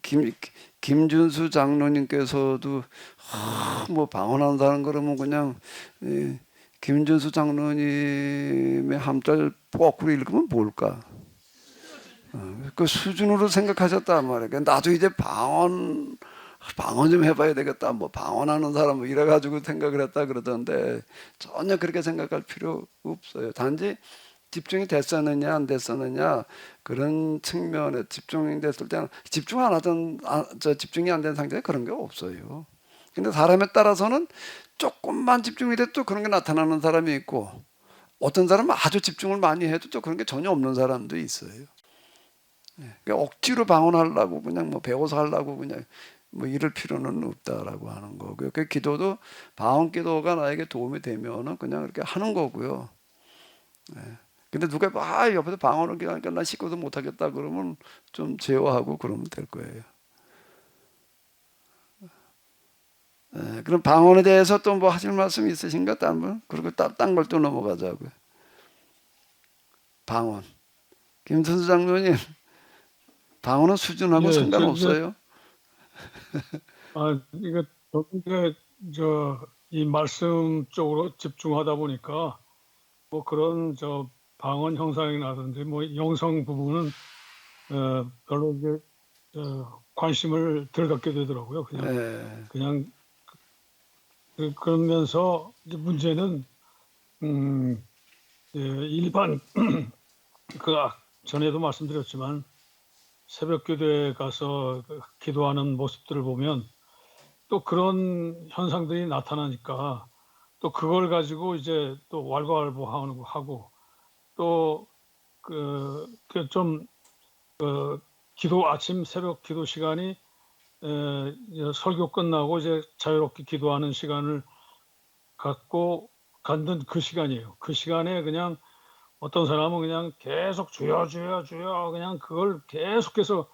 김 김준수 장로님께서도 뭐 방언한다는 그러면 그냥 김준수 장로님의 함자를 거꾸로 읽으면 뭘까? 그 수준으로 생각하셨단 말이에요. 그러니까 나도 이제 방언 좀 해봐야 되겠다. 뭐 방언하는 사람 뭐 이래가지고 생각을 했다 그러던데 전혀 그렇게 생각할 필요 없어요. 단지 집중이 됐었느냐 안 됐었느냐 그런 측면에 집중이 됐을 때는 집중 안 하던 집중이 안 된 상태에 그런 게 없어요. 근데 사람에 따라서는 조금만 집중이 돼도 또 그런 게 나타나는 사람이 있고 어떤 사람은 아주 집중을 많이 해도 또 그런 게 전혀 없는 사람도 있어요. 그러니까 억지로 방언하려고 그냥 뭐 배워서 하려고 그냥 뭐 이럴 필요는 없다라고 하는 거고요. 그 기도도 방언 기도가 나에게 도움이 되면은 그냥 이렇게 하는 거고요. 근데 누가 옆에서 방언을 기도하니까 나 씻고도 못하겠다 그러면 좀 제어하고 그러면 될 거예요. 그럼 방언에 대해서 또 뭐 하실 말씀 있으신가? 딴 분? 그리고 딴 걸 또 넘어가자고요. 방언. 김선수 장로님, 방언은 수준하고 예, 상관없어요. 이거 이게 이 말씀 쪽으로 집중하다 보니까 뭐 그런 방언 형상이라든지 뭐 영성 부분은 별로 이제 관심을 덜 갖게 되더라고요. 예, 그냥 그러면서 이제 문제는 일반 전에도 말씀드렸지만 새벽 기도에 가서 기도하는 모습들을 보면 또 그런 현상들이 나타나니까 또 그걸 가지고 이제 또 왈가왈부하고 또 기도 아침 새벽 기도 시간이 이제 설교 끝나고 이제 자유롭게 기도하는 시간을 갖고 갖는 그 시간이에요. 그 시간에 그냥 어떤 사람은 그냥 계속 주여 주여 주여 그냥 그걸 계속해서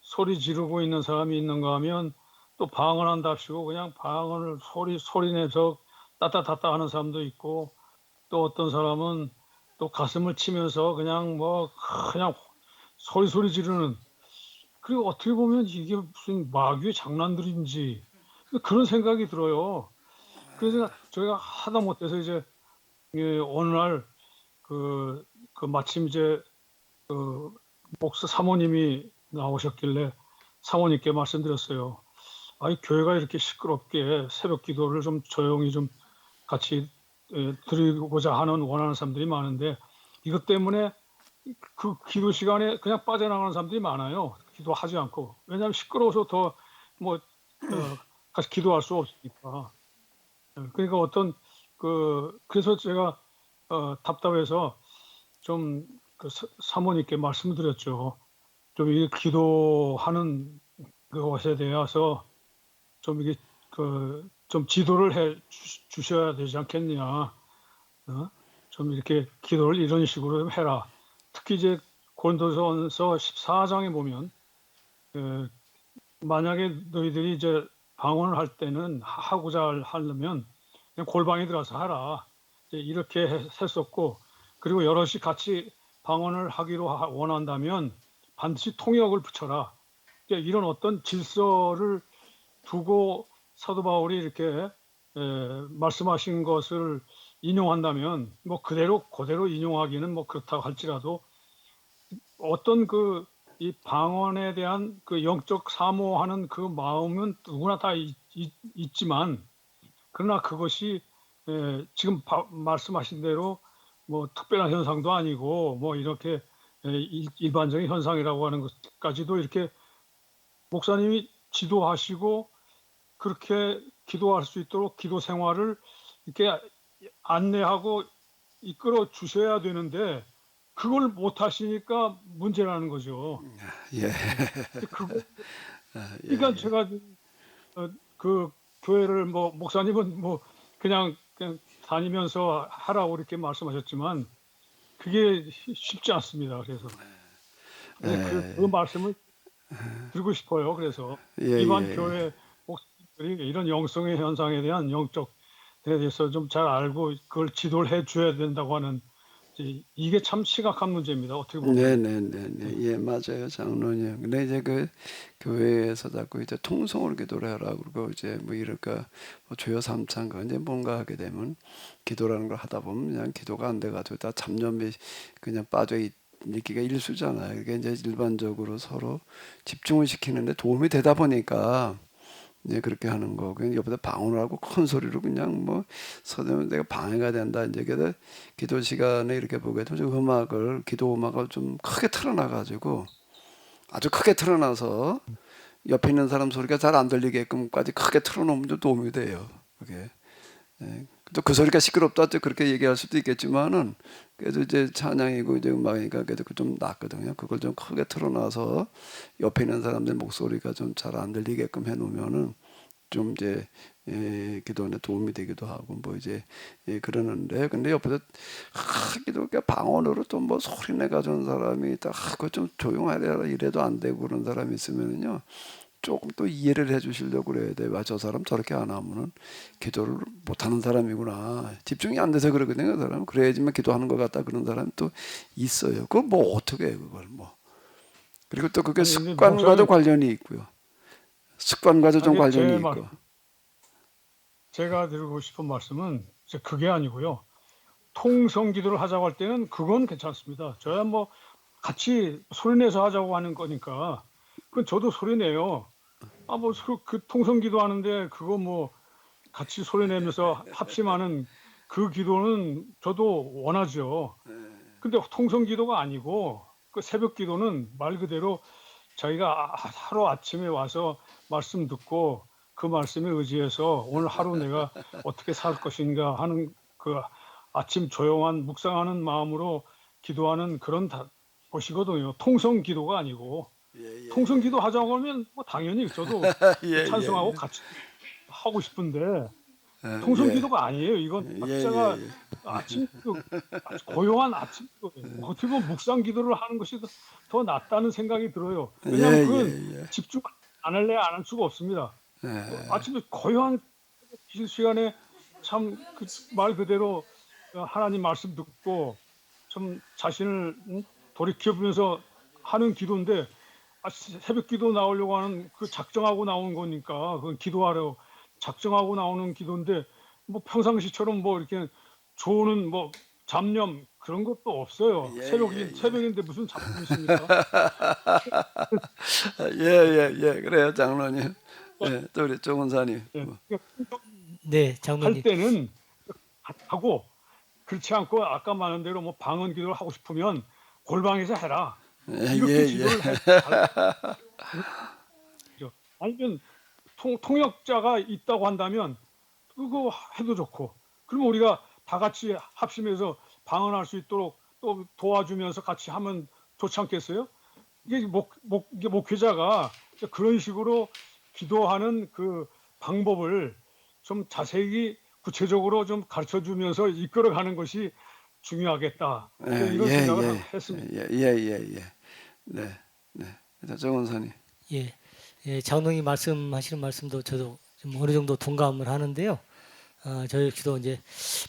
소리 지르고 있는 사람이 있는가 하면 또 방언한답시고 그냥 방언을 소리내서 따따따따 하는 사람도 있고 또 어떤 사람은 또 가슴을 치면서 그냥 그냥 소리 지르는 그리고 어떻게 보면 이게 무슨 마귀의 장난들인지 그런 생각이 들어요. 그래서 저희가 하다 못해서 이제 어느 날 마침 이제 목사 사모님이 나오셨길래 사모님께 말씀드렸어요. 아이 교회가 이렇게 시끄럽게 새벽 기도를 좀 조용히 좀 같이 드리고자 원하는 사람들이 많은데 이것 때문에 그 기도 시간에 그냥 빠져나가는 사람들이 많아요. 기도하지 않고 왜냐하면 시끄러워서 더 같이 기도할 수 없으니까. 그러니까 그래서 제가 답답해서 좀 사모님께 말씀드렸죠. 좀 이 기도하는 그것에 대해서 좀 이게 좀 지도를 해 주셔야 되지 않겠냐. 좀 이렇게 기도를 이런 식으로 좀 해라. 특히 이제 고린도전서 14장에 보면 만약에 너희들이 이제 방언을 할 때는 하고자 하려면 그냥 골방에 들어가서 하라. 이제 이렇게 했었고 그리고 여럿이 같이 방언을 하기로 원한다면 반드시 통역을 붙여라. 이런 어떤 질서를 두고 사도 바울이 이렇게 말씀하신 것을 인용한다면 뭐 그대로 인용하기는 뭐 그렇다고 할지라도 어떤 이 방언에 대한 그 영적 사모하는 그 마음은 누구나 다 있지만 그러나 그것이 지금 말씀하신 대로 뭐 특별한 현상도 아니고 뭐 이렇게 일반적인 현상이라고 하는 것까지도 이렇게 목사님이 지도하시고 그렇게 기도할 수 있도록 기도 생활을 이렇게 안내하고 이끌어 주셔야 되는데 그걸 못 하시니까 문제라는 거죠. 예. 그거, 예. 그러니까 제가 그 교회를 뭐 목사님은 뭐 그냥 다니면서 하라고 이렇게 말씀하셨지만 그게 쉽지 않습니다. 그래서 그 말씀을 드리고 싶어요. 그래서 예, 일반 예. 교회 목사님들이 이런 영성의 현상에 대한 영적 에 대해서 좀 잘 알고 그걸 지도를 해 줘야 된다고 하는 이게 참 심각한 문제입니다. 어떻게 보면. 네네네네. 예, 맞아요, 장로님. 근데 이제 그 교회에서 자꾸 이제 통성으로 기도를 하라 그러고 이제 뭐 이럴까 뭐 주여 삼창가 이제 뭔가 하게 되면 기도라는 걸 하다 보면 그냥 기도가 안 돼가지고 다 잡념에 그냥 빠져 있기가 일수잖아요. 이게 이제 일반적으로 서로 집중을 시키는데 도움이 되다 보니까 이제 그렇게 하는 거. 그냥 옆에다 방언을 하고 큰 소리로 그냥 뭐 서대면 내가 방해가 된다. 이제 그래서 기도 시간에 이렇게 보게 되면 기도 음악을 좀 크게 틀어놔가지고 아주 크게 틀어놔서 옆에 있는 사람 소리가 잘 안 들리게끔까지 크게 틀어놓으면 좀 도움이 돼요. 그게. 예. 또 그 소리가 시끄럽다 또 그렇게 얘기할 수도 있겠지만은 그래도 이제 찬양이고 이제 음악이니까 그래도 좀 낫거든요. 그걸 좀 크게 틀어놔서 옆에 있는 사람들 목소리가 좀 잘 안 들리게끔 해놓으면은 좀 이제 기도에 도움이 되기도 하고 뭐 이제 그러는데 근데 옆에서 기도가 방언으로 또 뭐 소리 내가지고 사람이 딱 그거 좀 조용하려 이래도 안 되고 그런 사람이 있으면은요. 조금 또 이해를 해주시려고 그래야 돼. 저 사람 저렇게 안 하면은 기도를 못하는 사람이구나. 집중이 안 돼서 그러거든요. 그 사람. 그래야지만 기도하는 것 같다 그런 사람이 또 있어요. 그걸 뭐 어떻게 해 그걸 뭐. 그리고 또 그게 아니, 근데 습관과도 목사님, 관련이 있고요. 습관과도 좀 아니, 관련이 있고. 제가 드리고 싶은 말씀은 이제 그게 아니고요. 통성 기도를 하자고 할 때는 그건 괜찮습니다. 저야 뭐 같이 소리내서 하자고 하는 거니까 그건 저도 소리내요. 뭐 그 통성 기도하는데 그거 뭐 같이 소리내면서 합심하는 그 기도는 저도 원하죠. 근데 통성 기도가 아니고 그 새벽 기도는 말 그대로 자기가 하루 아침에 와서 말씀 듣고 그 말씀에 의지해서 오늘 하루 내가 어떻게 살 것인가 하는 그 아침 조용한 묵상하는 마음으로 기도하는 그런 것이거든요. 통성 기도가 아니고 통성 기도 하자고 하면 뭐 당연히 저도 예, 찬성하고 예, 같이 하고 싶은데 예. 통성 예. 기도가 아니에요. 이건 각자가 아침 아주 고요한 아침 기도예요. 어떻게 보면 묵상 기도를 하는 것이 더 낫다는 생각이 들어요. 왜냐하면 예, 그건 예, 예. 집중 안 할래 안 할 수가 없습니다. 예. 아침에 고요한 시간에 참 그 말 그대로 하나님 말씀 듣고 좀 자신을 돌이켜보면서 하는 기도인데 새벽 기도 나오려고 하는 그 작정하고 나오는 거니까 그건 기도하러 작정하고 나오는 기도인데 뭐 평상시처럼 뭐 이렇게 좋은 뭐 잡념 그런 것도 없어요. 예, 새벽인데 무슨 잡념이 있습니까? 예. 그래요, 장로님. 예, 또 우리 조은사님. 예. 뭐. 네, 할 장로님. 때는 하고 그렇지 않고 아까 말한 대로 뭐 방언 기도를 하고 싶으면 골방에서 해라. 이렇게 지도를 해죠. 아니면 통역자가 있다고 한다면 그거 해도 좋고 그러면 우리가 다 같이 합심해서 방언할 수 있도록 또 도와주면서 같이 하면 좋지 않겠어요? 이게 이게 목회자가 그런 식으로 기도하는 그 방법을 좀 자세히 구체적으로 좀 가르쳐 주면서 이끌어가는 것이 중요하겠다. 이런 생각을 했습니다. 예. 네. 자, 조은사님. 예, 장로님 말씀하시는 말씀도 저도 좀 어느 정도 동감을 하는데요. 저희 기도 이제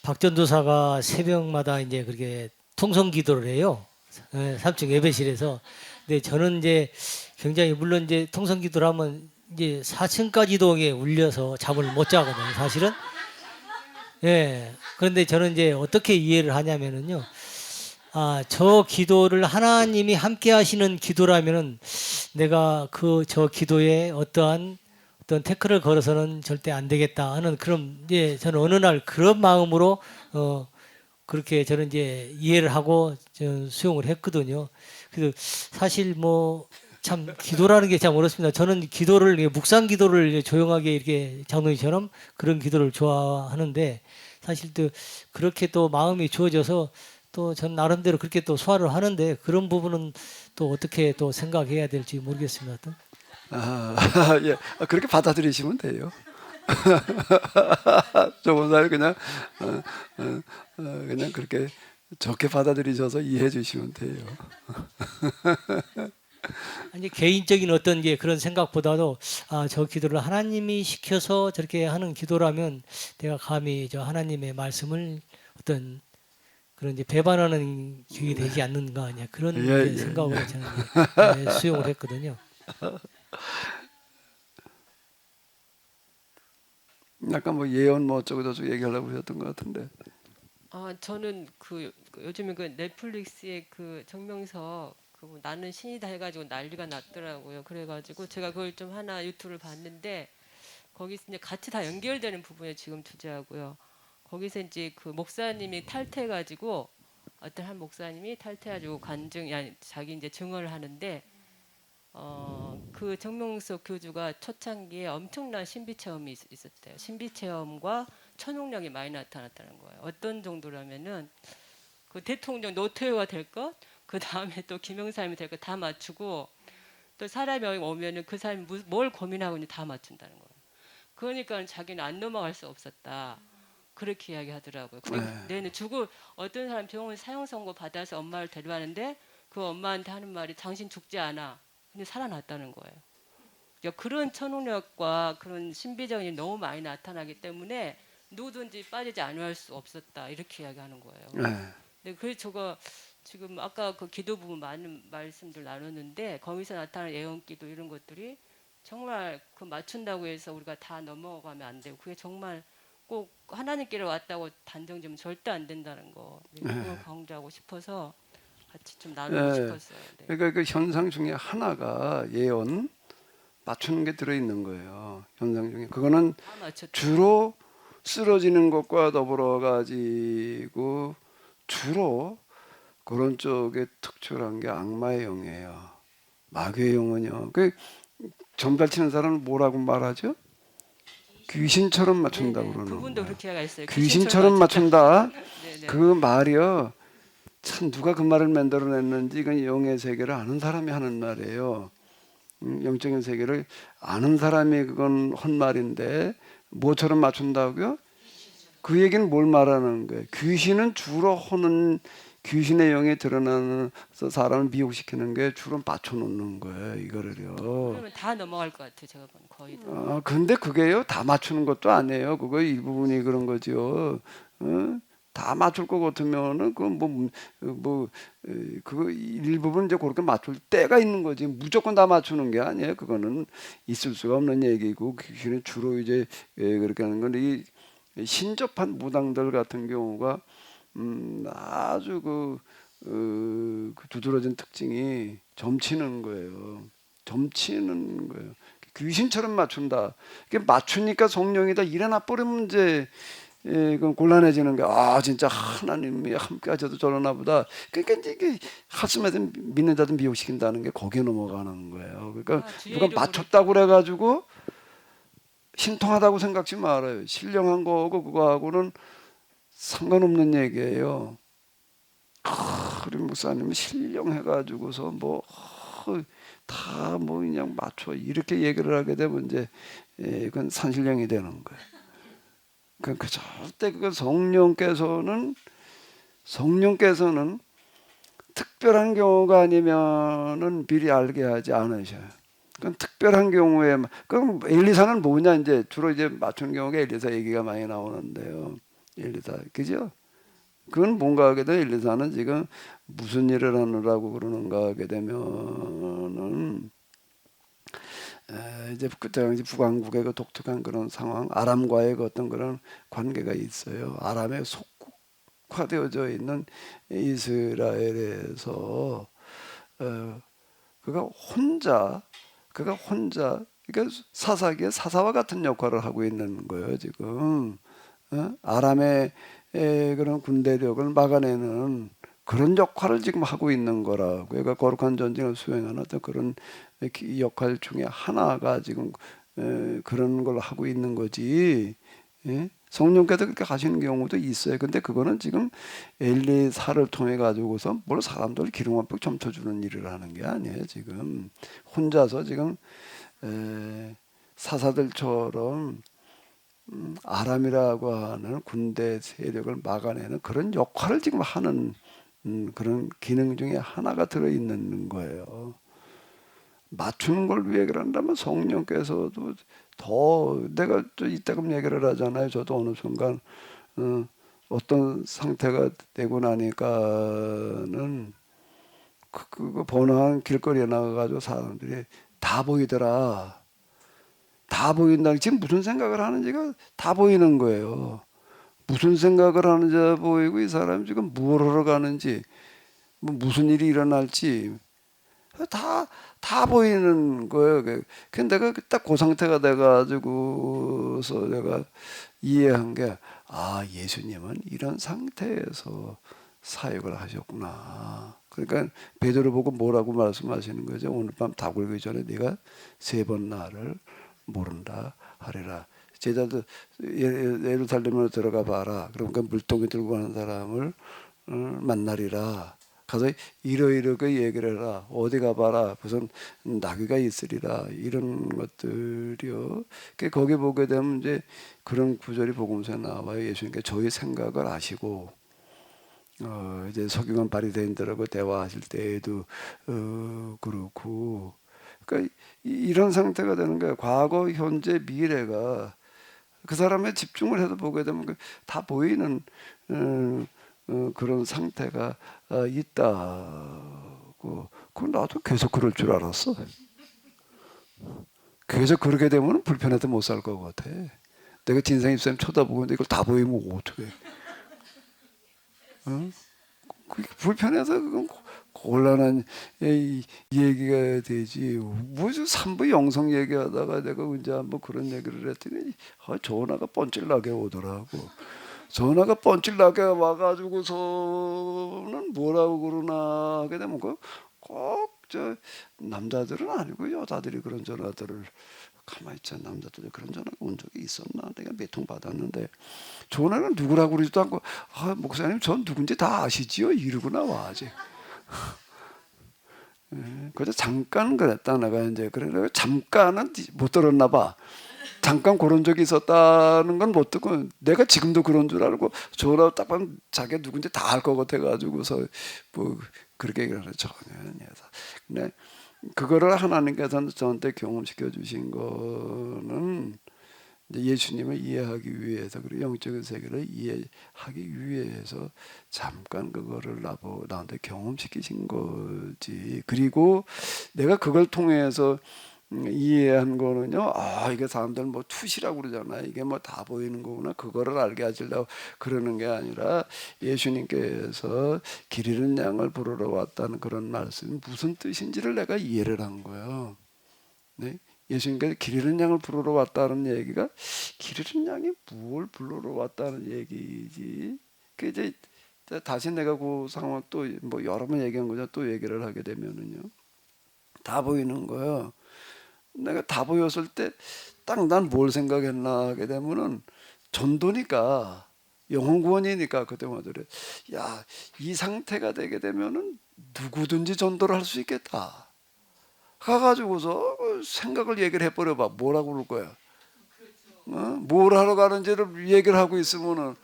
박 전도사가 새벽마다 이제 그렇게 통성 기도를 해요. 3층 예배실에서. 근데 저는 이제 굉장히 물론 이제 통성 기도를 하면 이제 4층까지도 울려서 잠을 못 자거든요. 사실은. 예. 그런데 저는 이제 어떻게 이해를 하냐면은요. 저 기도를 하나님이 함께 하시는 기도라면은 내가 저 기도에 어떠한 어떤 태클을 걸어서는 절대 안 되겠다 하는 그런 이제 저는 어느 날 그런 마음으로 그렇게 저는 이제 이해를 하고 저는 수용을 했거든요. 그래서 사실 뭐 참 기도라는 게 참 어렵습니다. 저는 기도를 묵상 기도를 조용하게 이렇게 장로님처럼 그런 기도를 좋아하는데 사실 또 그렇게 또 마음이 주어져서 또 전 나름대로 그렇게 또 소화를 하는데 그런 부분은 또 어떻게 또 생각해야 될지 모르겠습니다. 또. 아, 예. 그렇게 받아들이시면 돼요. 조본사를 그냥 그냥 그렇게 좋게 받아들이셔서 이해해 주시면 돼요. 아니 개인적인 어떤 게 그런 생각보다도 저 기도를 하나님이 시켜서 저렇게 하는 기도라면 내가 감히 저 하나님의 말씀을 어떤 그런 이제 배반하는 길이 되지 않는가 아니야 그런 예, 이제 예, 생각으로 예. 저는 이제 수용을 했거든요. 약간 뭐 예언 뭐 어쩌고 저쩌고 얘기하려고 하셨던 것 같은데. 저는 요즘에 그 넷플릭스에 그 정명석 그 나는 신이다 해가지고 난리가 났더라고요. 그래가지고 제가 그걸 좀 하나 유튜브를 봤는데 거기서 이제 같이 다 연결되는 부분에 지금 주제하고요. 거기서 이제 그 목사님이 탈퇴해가지고 어떤 한 목사님이 탈퇴해가지고 아니 자기 이제 증언을 하는데 그 정명석 교주가 초창기에 엄청난 신비 체험이 있었대요. 신비 체험과 초능력이 많이 나타났다는 거예요. 어떤 정도라면은 그 대통령 노태우가 될 것, 그 다음에 또 김영삼이 될 것 다 맞추고 또 사람이 오면은 그 사람이 뭘 고민하고 있는지 다 맞춘다는 거예요. 그러니까 자기는 안 넘어갈 수 없었다. 그렇게 이야기하더라고요. 그리고 네. 내는 어떤 사람 병원 사형 선고 받아서 엄마를 데려왔는데 그 엄마한테 하는 말이 당신 죽지 않아. 근데 살아났다는 거예요. 그러니까 그런 초능력과 그런 신비적인 일이 너무 많이 나타나기 때문에 누구든지 빠지지 않을 수 없었다. 이렇게 이야기하는 거예요. 네. 근데 그 저거 지금 아까 그 기도 부분 많은 말씀들 나눴는데 거기서 나타나는 예언기도 이런 것들이 정말 그 맞춘다고 해서 우리가 다 넘어가면 안 되고 그게 정말 꼭 하나님께로 왔다고 단정지면 절대 안 된다는 거 그걸 강조하고 싶어서 같이 좀 나누고 네. 싶었어요. 네. 그러니까 그 현상 중에 하나가 예언 맞추는 게 들어 있는 거예요. 현상 중에 그거는 다 맞췄죠. 주로 쓰러지는 것과 더불어 가지고 주로 그런 쪽에 특출한 게 악마의 영이에요. 마귀의 영은요. 그 점잘 치는 사람은 뭐라고 말하죠? 귀신처럼 맞춘다고 네네. 그러는 그분도 거예요. 그렇게 얘기했어요. 귀신처럼 맞춘다. 네네. 그 말이요. 참 누가 그 말을 만들어냈는지 이건 영의 세계를 아는 사람이 하는 말이에요. 영적인 세계를 아는 사람이 그건 헛말인데 뭐처럼 맞춘다고요? 그 얘기는 뭘 말하는 거예요? 귀신은 주로 호는 귀신의 영에 드러나서 사람을 미혹시키는 게 주로 맞춰놓는 거예요. 이거를요. 그러면 다 넘어갈 것 같아요. 제가 본 거의 다. 근데 그게요 다 맞추는 것도 아니에요. 그거 일부분이 그런 거죠. 어? 다 맞출 것 같으면은 그거 일부분 이제 그렇게 맞출 때가 있는 거지. 무조건 다 맞추는 게 아니에요. 그거는 있을 수가 없는 얘기고 귀신은 주로 이제 그렇게 하는 건데 이 신접한 무당들 같은 경우가 아주 그 두드러진 특징이 점치는 거예요. 점치는 거예요. 귀신처럼 맞춘다. 이게 맞추니까 성령이 다 일어나 버리면 이제 그건 곤란해지는 게 진짜 하나님이 함께 하셔도 저러나 보다. 그러니까 이제 이게 가슴에서 믿는 자들 미혹시킨다는 게 거기에 넘어가는 거예요. 그러니까 주의 누가 이름으로 맞췄다고 그래가지고 신통하다고 생각지 말아요. 신령한 거하고 그거하고는 상관없는 얘기예요. 우리 목사님은 신령해가지고서 다 그냥 맞춰 이렇게 얘기를 하게 되면 이제 그건 산신령이 되는 거예요. 그 절대 그 성령께서는 특별한 경우가 아니면은 미리 알게 하지 않으셔요. 그건 특별한 경우에 그럼 엘리사는 뭐냐 이제 주로 이제 맞추는 경우가 엘리사 얘기가 많이 나오는데요. 엘리사 그죠? 그건 뭔가 하게 되면 엘리사는 지금 무슨 일을 하느라고 그러는가 하게 되면은 이제 그때 당시 북왕국의 그 독특한 그런 상황, 아람과의 그 어떤 그런 관계가 있어요. 아람에 속국화되어져 있는 이스라엘에서 그가 혼자 그러니까 사사기의 사사와 같은 역할을 하고 있는 거예요 지금. 아람의 그런 군대력을 막아내는 그런 역할을 지금 하고 있는 거라고. 그러니까 거룩한 전쟁을 수행하는 어떤 그런 역할 중에 하나가 지금 그런 걸 하고 있는 거지. 예? 성령께서 그렇게 하시는 경우도 있어요. 근데 그거는 지금 엘리사를 통해 가지고서 뭘 사람들 기름 한폭 점쳐주는 일을 하는 게 아니에요. 지금 혼자서 지금 사사들처럼 아람이라고 하는 군대 세력을 막아내는 그런 역할을 지금 하는 그런 기능 중에 하나가 들어있는 거예요. 맞추는 걸 위해 그런다면 성령께서도 더 내가 이따금 얘기를 하잖아요. 저도 어느 순간 어떤 상태가 되고 나니까는 그 번화한 길거리에 나가가지고 사람들이 다 보이더라. 다 보인다. 지금 무슨 생각을 하는지가 다 보이는 거예요. 무슨 생각을 하는지 보이고 이 사람이 지금 뭘 하러 가는지 뭐 무슨 일이 일어날지 다 보이는 거예요. 근데 내가 딱 그 상태가 돼가지고서 내가 이해한 게, 아, 예수님은 이런 상태에서 사역을 하셨구나. 그러니까 베드로 보고 뭐라고 말씀하시는 거죠? 오늘 밤 다 굴기 전에 네가 3번 나를 모른다 하리라. 제자들 예루살렘으로 들어가 봐라. 그러니까 물동이 들고 가는 사람을 만나리라. 가서 이러이러게 얘기를 해라. 어디 가봐라. 무슨 나귀가 있으리라. 이런 것들이요. 거기 보게 되면 이제 그런 구절이 복음서에 나와요. 예수님께 저희 생각을 아시고 이제 서기관 바리새인들하고 대화하실 때에도 그렇고, 그러니까 이런 상태가 되는 거예요. 과거, 현재, 미래가 그 사람의 집중을 해서 보게 되면 다 보이는 그런 상태가 있다고. 그 나도 계속 그럴 줄 알았어. 계속 그렇게 되면 불편해서 못 살 것 같아. 내가 진상 입사님 쳐다보고 있는데 이걸 다 보이면 어떡해. 불편해서 그건 곤란한 얘기가 되지. 무슨 산부 영성 얘기하다가 내가 언제 한번 그런 얘기를 했더니 전화가 뻔질나게 오더라고. 전화가 뻔질나게 와가지고서는 뭐라고 그러나 하게 되면 꼭 저 남자들은 아니고 여자들이 그런 전화들을, 가만히 있자, 남자들이 그런 전화가 온 적이 있었나? 내가 몇 통 받았는데 전화는 누구라고 그러지도 않고, 목사님 전 누군지 다 아시지요? 이러고 나와 아직. 그저 잠깐 그랬다. 내가 이제 그래 잠깐은 못 들었나 봐. 잠깐 그런 적이 있었다는 건 못 듣고, 내가 지금도 그런 줄 알고 전화 딱 보면 자기가 누군지 다 알 것 같아가지고서 뭐 그렇게 얘기를 하죠. 전혀 아니어서. 근데 그거를 하나님께서는 저한테 경험시켜 주신 거는 예수님을 이해하기 위해서, 그리고 영적인 세계를 이해하기 위해서 잠깐 그거를 나한테 경험시키신 거지. 그리고 내가 그걸 통해서 이해한 거는요, 이게 사람들 뭐 투시라고 그러잖아요. 이게 뭐 다 보이는 거구나. 그거를 알게 하시려고 그러는 게 아니라, 예수님께서 길 잃은 양을 부르러 왔다는 그런 말씀이 무슨 뜻인지를 내가 이해를 한 거예요. 네? 예수님께서 길 잃은 양을 부르러 왔다는 얘기가, 길 잃은 양이 뭘 부르러 왔다는 얘기지? 그 이제 다시 내가 그 상황 또 뭐 여러 번 얘기한 거죠. 또 얘기를 하게 되면은요, 다 보이는 거예요. 내가 다 보였을 때 딱 난 뭘 생각했나 하게 되면은, 전도니까, 영혼 구원이니까 그때마다 그래. 야, 이 상태가 되게 되면은 누구든지 전도를 할 수 있겠다. 가가지고서 생각을 얘기를 해버려봐. 뭐라고 그럴 거야? 뭘 하러 가는지를 얘기를 하고 있으면은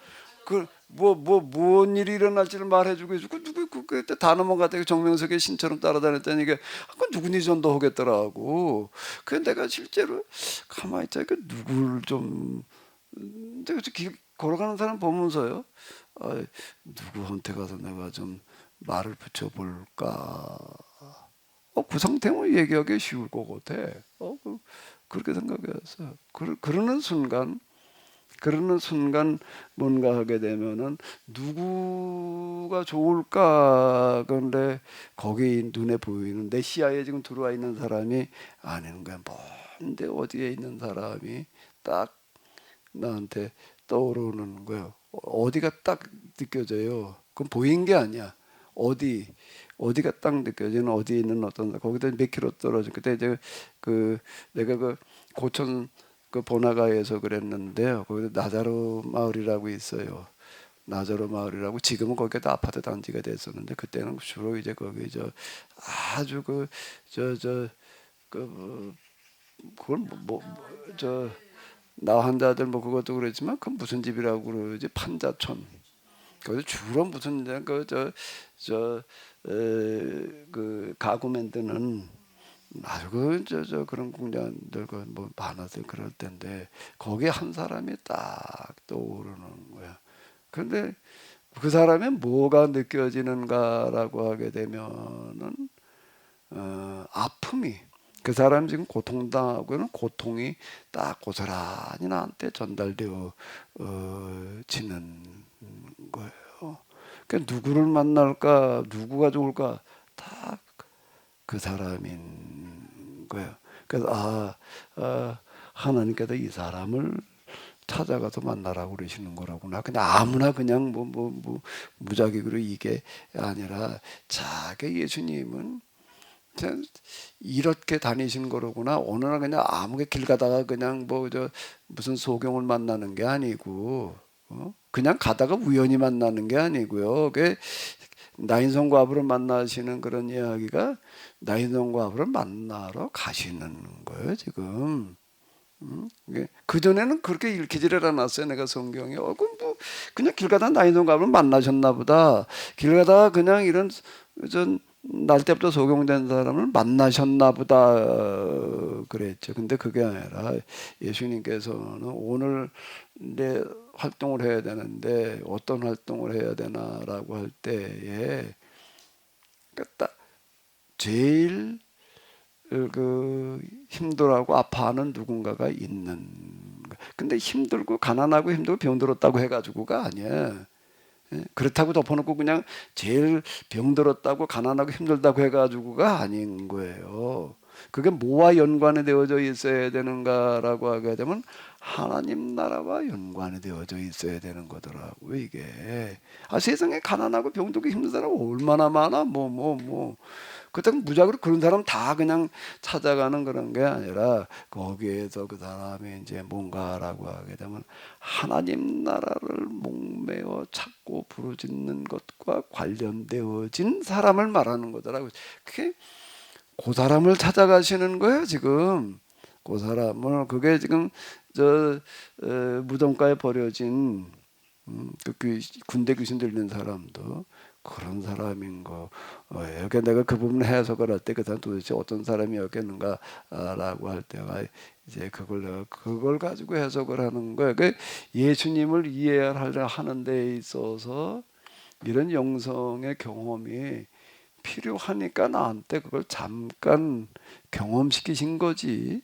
뭔 일이 일어날지를 말해주고 있고, 그때 다 넘어갔다가 정명석의 신처럼 따라다녔다니, 이게 누구니 전도하겠더라고. 그래서 내가 실제로 가만히 있자니까 누구를 좀, 내가 길 걸어가는 사람 보면서요, 누구한테 가서 내가 좀 말을 붙여볼까. 그 상태면 얘기하기 쉬울 것 같아. 그렇게 생각했어요. 그러는 순간 뭔가 하게 되면은 누구가 좋을까. 그런데 거기 눈에 보이는 내 시야에 지금 들어와 있는 사람이 아닌 거야. 근데 어디에 있는 사람이 딱 나한테 떠오르는 거예요. 어디가 딱 느껴져요. 그건 보인 게 아니야. 어디가 딱 느껴지는, 어디에 있는 어떤, 거기다 몇 킬로 떨어져. 그때 이제 내가 고천 번화가에서 그랬는데요. 거기 나자로 마을이라고 있어요. 나자로 마을이라고. 지금은 거기가 다 아파트 단지가 됐었는데 그때는 주로 이제 거기 아주 그걸 나 환자들 그것도 그랬지만 그 무슨 집이라고 그러지, 판자촌. 거기서 주로 무슨 가구 만드는 아주 그런 공장들 많아서 그럴 텐데 거기에 한 사람이 딱 떠오르는 거야. 그런데 그 사람이 뭐가 느껴지는가라고 하게 되면은 아픔이, 그 사람 지금 고통당하고는 고통이 딱 고스란히 나한테 전달되어 지는 거예요. 그러니까 누구를 만날까, 누구가 좋을까, 다 그 사람인 거예요. 그래서 하나님께서 이 사람을 찾아가서 만나라고 그러시는 거라구나. 그냥 아무나 그냥 무작위로 이게 아니라 자기 예수님은 이렇게 다니신 거로구나. 어느 날 그냥 아무게 길 가다가 그냥 무슨 소경을 만나는 게 아니고, 그냥 가다가 우연히 만나는 게 아니고요. 그 나인성 과부를 만나시는 그런 이야기가 나인성 과부를 만나러 가시는 거예요, 지금. 그 전에는 그렇게 읽히지를 않았어요. 내가 성경에 그냥 길 가다 나인성 과부를 만나셨나 보다. 길 가다가 그냥 이런 날 때부터 소경된 사람을 만나셨나 보다 그랬죠. 근데 그게 아니라 예수님께서는 오늘 내 활동을 해야 되는데 어떤 활동을 해야 되나라고 할 때에 딱 제일 힘들어하고 아파하는 누군가가 있는 거예요. 근데 힘들고 가난하고 힘들고 병들었다고 해가지고가 아니야. 그렇다고 덮어놓고 그냥 제일 병들었다고 가난하고 힘들다고 해가지고가 아닌 거예요. 그게 뭐와 연관이 되어져 있어야 되는가라고 하게 되면 하나님 나라와 연관이 되어져 있어야 되는 거더라고요, 이게. 세상에 가난하고 병들고 힘든 사람 얼마나 많아, 그렇다고 무작위로 그런 사람 다 그냥 찾아가는 그런 게 아니라 거기에서 그 사람이 이제 뭔가라고 하게 되면 하나님 나라를 목매어 찾고 부르짖는 것과 관련되어진 사람을 말하는 거더라고요. 그 사람을 찾아가시는 거예요, 지금. 그 사람을, 그게 지금 무덤가에 버려진 군대 귀신 들린 사람도 그런 사람인 거예요. 그러니까 내가 그 부분을 해석을 할 때 그 사람 도대체 어떤 사람이었겠는가라고 할 때가 이제 그걸 가지고 해석을 하는 거예요. 예수님을 이해하려 하는 데 있어서 이런 영성의 경험이 필요하니까 나한테 그걸 잠깐 경험시키신 거지.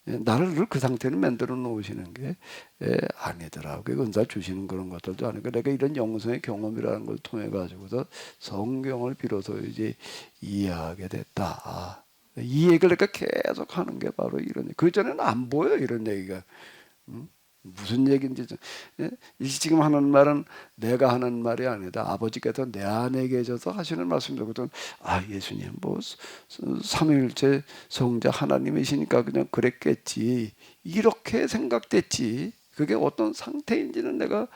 나를 늘 그 상태로 만들어 놓으시는 게 아니더라고요. 은사 주시는 그런 것들도 아니고 내가 이런 영성의 경험이라는 걸 통해 가지고서 성경을 비로소 이제 이해하게 됐다. 이 얘기를 내가 계속 하는 게 바로 이런. 그 전에는 안 보여 이런 얘기가. 무슨 얘기인지 지금 하는 말은 내가 하는 말이 아니다. 아버지께서 내 안에 계셔서 하시는 말씀이거든. 예수님 삼위일체 성자 하나님이시니까 그냥 그랬겠지, 이렇게 생각됐지. 그게 어떤 상태인지는 내가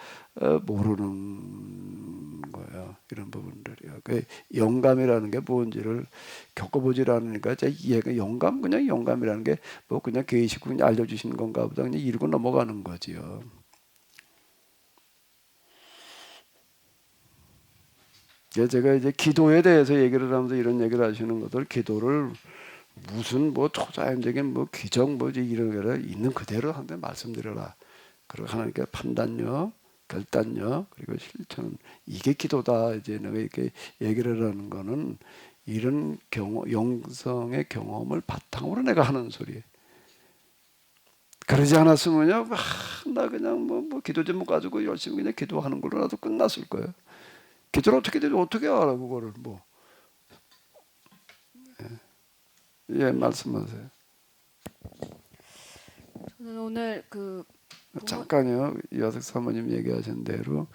모르는 거예요. 이런 부분들이요. 그 영감이라는 게 뭔지를 겪어보질 않으니까 이해가, 그냥 영감이라는 게 그냥 계시고 그냥 알려주시는 건가 보다 그냥 이러고 넘어가는 거지요. 제가 이제 기도에 대해서 얘기를 하면서 이런 얘기를 하시는 것들, 기도를 무슨 초자연적인 기적 이런 게 있는 그대로 한테 말씀드려라. 그리고 하나님께 판단력, 결단력, 그리고 실천, 이게 기도다. 이제 내가 이렇게 얘기를 하는 거는 이런 영성의 경험을 바탕으로 내가 하는 소리예요. 그러지 않았으면요, 나 그냥 기도 제목 가지고 열심히 그냥 기도하는 걸로라도 끝났을 거예요. 기도를 어떻게 알아 그거를 예, 말씀하세요. 저는 오늘 그 잠깐요. 이화석 사모님 얘기하신 대로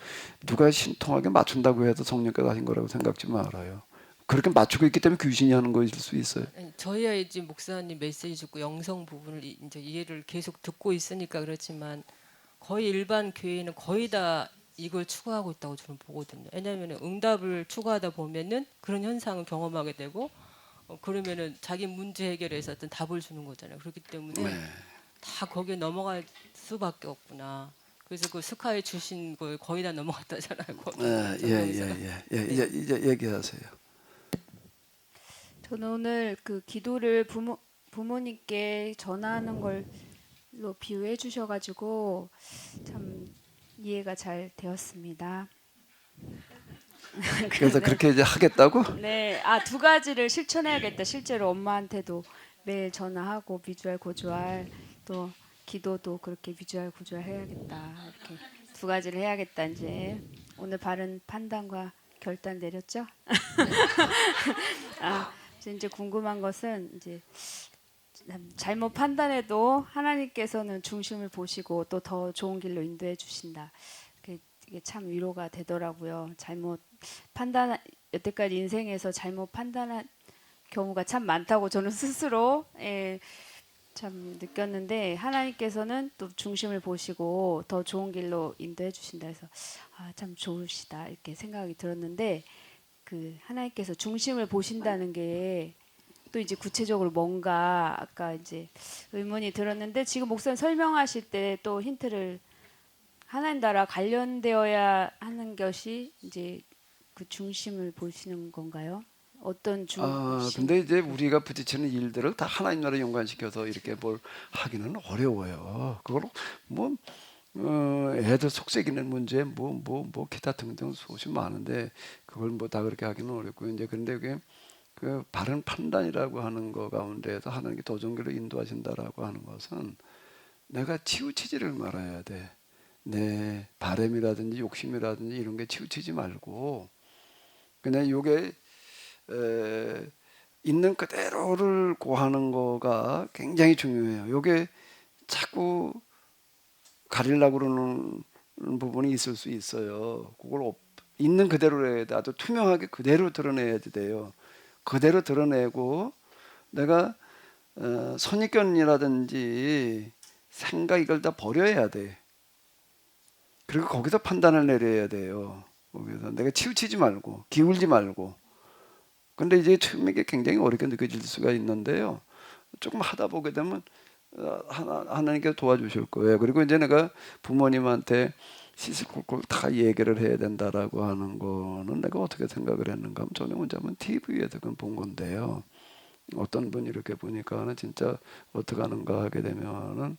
누가 신통하게 맞춘다고 해도 성령께서 하신 거라고 생각지 말아요. 그렇게 맞추고 있기 때문에 귀신이 하는 거일 수 있어요. 아니, 저희야 이제 목사님 메시지 듣고 영성 부분을 이제 이해를 계속 듣고 있으니까 그렇지만 거의 일반 교회는 거의 다 이걸 추구하고 있다고 저는 보거든요. 왜냐하면 응답을 추구하다 보면은 그런 현상을 경험하게 되고 그러면은 자기 문제 해결에서 어떤 답을 주는 거잖아요. 그렇기 때문에 네. 다 거기에 넘어갈 수밖에 없구나. 그래서 그 스카이 주신 걸 거의 다 넘어갔다잖아요. 거기 이제 얘기하세요. 저는 오늘 그 기도를 부모님께 전하는 걸로 비유해 주셔가지고 참 이해가 잘 되었습니다. 그래서 그렇게 이제 하겠다고? 네, 아, 두 가지를 실천해야겠다. 실제로 엄마한테도 매일 전화하고 비주얼 고주얼 또 기도도 그렇게 비주얼 고주얼 해야겠다. 이렇게 두 가지를 해야겠다. 이제 오늘 바른 판단과 결단 내렸죠? 아, 이제 궁금한 것은 이제 잘못 판단해도 하나님께서는 중심을 보시고 또 더 좋은 길로 인도해 주신다. 이게 참 위로가 되더라고요. 여태까지 인생에서 잘못 판단한 경우가 참 많다고 저는 스스로 참 느꼈는데 하나님께서는 또 중심을 보시고 더 좋은 길로 인도해 주신다 해서 참 좋으시다 이렇게 생각이 들었는데 그 하나님께서 중심을 보신다는 게 또 이제 구체적으로 뭔가 아까 이제 의문이 들었는데 지금 목사님 설명하실 때 또 힌트를 하나님 나라 관련되어야 하는 것이 이제 그 중심을 보시는 건가요? 어떤 중심? 근데 이제 우리가 부딪히는 일들을 다 하나님 나라 연관시켜서 이렇게 뭘 하기는 어려워요. 그걸 뭐 애들 속삭이는 문제 뭐 기타 등등 수없이 많은데 그걸 뭐 다 그렇게 하기는 어렵고 이제 그런데 그게 그 바른 판단이라고 하는 거 가운데에서 하나님께 더 좋은 길로 인도하신다라고 하는 것은 내가 치우치지를 말아야 돼. 내 바램이라든지 욕심이라든지 이런 게 치우치지 말고 그냥 요게 있는 그대로를 고하는 거가 굉장히 중요해요. 요게 자꾸 가리려고 그러는 부분이 있을 수 있어요. 그걸 있는 그대로 해야 돼. 아주 투명하게 그대로 드러내야 돼요. 그대로 드러내고 내가 선입견이라든지 생각 이걸 다 버려야 돼. 그리고 거기서 판단을 내려야 돼요. 거기서 내가 치우치지 말고 기울지 말고. 근데 이제 처음에 이게 굉장히 어렵게 느껴질 수가 있는데요. 조금 하다 보게 되면 하나님께서 도와주실 거예요. 그리고 이제 내가 부모님한테 시시콜콜 다 얘기를 해야 된다라고 하는 거는 내가 어떻게 생각을 했는가 하면 저는 혼자만 TV에서 본 건데요. 어떤 분이 이렇게 보니까는 진짜 어떻게 하는가 하게 되면은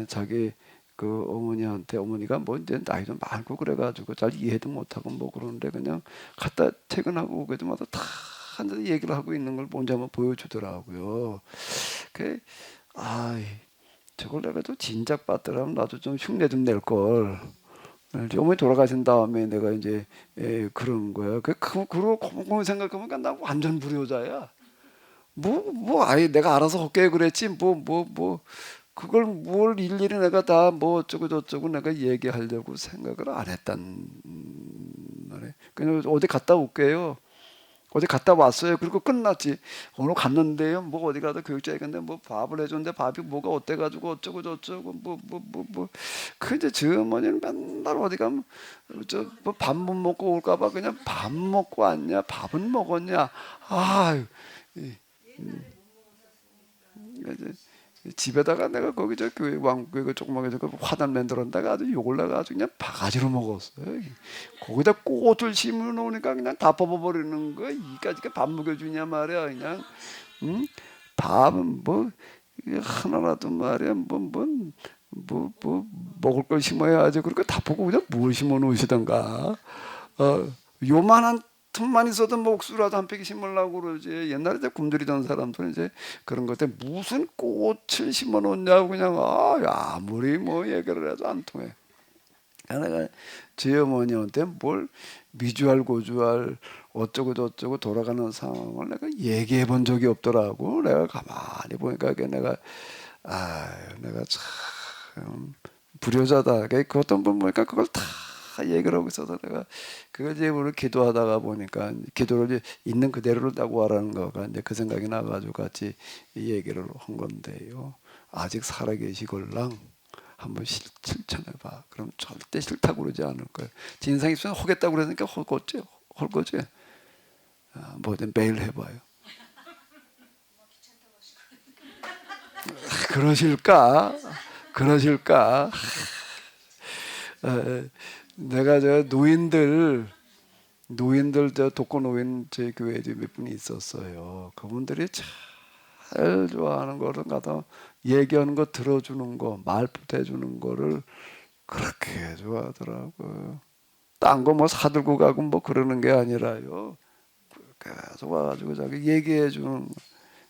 자기 그 어머니한테 어머니가 뭐 이제 나이도 많고 그래가지고 잘 이해도 못하고 뭐 그러는데 그냥 갔다 퇴근하고 오게 되마다 다 앉아서 얘기를 하고 있는 걸 먼저 한번 보여주더라고요. 그 저걸 내가 좀 진작 봤더라면 나도 좀 흉내 좀 낼 걸. 어머니 돌아가신 다음에 내가 이제 그런 거야. 그러고 곰곰이 생각해보니까 나 완전 불효자야. 아예 내가 알아서 할게 그랬지 그걸 뭘 일일이 내가 다 뭐 어쩌고 저쩌고 내가 얘기하려고 생각을 안 했단 말이에요. 그냥 어디 갔다 올게요. 어디 갔다 왔어요. 그리고 끝났지. 오늘 갔는데요. 뭐 어디 가서 교육자에게 뭐 밥을 해줬는데 밥이 뭐가 어때가지고 어쩌고 저쩌고 그 이제 저 어머니는 맨날 어디 가면 뭐 밥 못 먹고 올까봐 그냥 밥 먹고 왔냐, 밥은 먹었냐. 집에다가 내가 거기 저 교회 왕교회 그 조그맣게 저 화단 만들었다가 아주 욕을 내가 아주 그냥 바가지로 먹었어요. 거기다 꽃을 심어 놓으니까 그냥 다 뽑아버리는 거야. 이까짓 밥 먹여주냐 말이야. 그냥 밥은 뭐 하나라도 말이야 먹을 걸 심어야지. 그러니까 다 보고 그냥 뭘 심어 놓으시던가. 요만한 틈만 있어도 목수라도 한 팩이 심으려고 그러지. 옛날에 이제 굶주리던 사람들은 이제 그런 것 때문에 무슨 꽃을 심어 놓냐고 그냥 아무리 뭐 얘기를 해도 안 통해. 내가 제 어머니한테 뭘 미주알 고주알 어쩌고 저쩌고 돌아가는 상황을 내가 얘기해 본 적이 없더라고. 내가 가만히 보니까 내가 내가 참 불효자다. 그 어떤 분 보니까 그걸 다 얘기를 하고 있어서 내가 그걸 이제 오늘 기도하다가 보니까 기도를 이제 있는 그대로를 따고 하라는 거가 이제 그 생각이 나가지고 같이 이 얘기를 한 건데요. 아직 살아계시걸랑 한번 실천해봐. 그럼 절대 싫다고 그러지 않을 거예요. 진상 있으면 하겠다고 그러니까 할 거지. 뭐든 매일 해봐요. 그러실까? 내가 저 노인들 저 독거노인 제 교회에 몇 분이 있었어요. 그분들이 잘 좋아하는 거를 가서 얘기하는 거 들어주는 거, 말부터 해주는 거를 그렇게 좋아하더라고요. 딴 거 뭐 사들고 가고 뭐 그러는 게 아니라요. 계속 와가지고 자기 얘기해 주는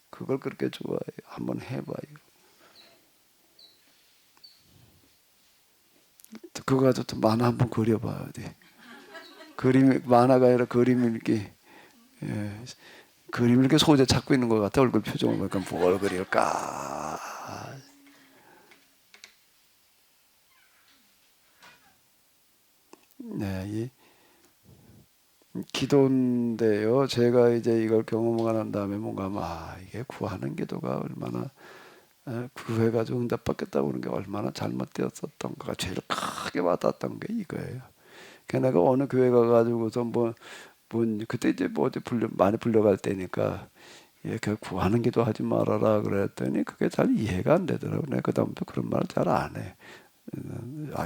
그걸 그렇게 좋아해요. 한번 해봐요. 그거 가지고 또 만화 한번 그려봐야 돼. 만화가 아니라 그림 이렇게, 그림 이렇게 소재 찾고 있는 것 같아. 얼굴 표정을 보니까 뭘 그릴까. 네, 이 기도인데요. 제가 이제 이걸 경험을 한 다음에 뭔가 이게 구하는 기도가 얼마나 구해가지고 응답받겠다고 그런 게 얼마나 잘못되었었던가가 제일 크게 와닿았던 게 이거예요. 그러니까 내가 어느 교회 가가지고서 그때 이제 뭐 어디 많이 불려갈 때니까 그 구하는 기도 하지 말아라 그랬더니 그게 잘 이해가 안 되더라고. 내가 그다음부터 그런 말을 잘 안 해.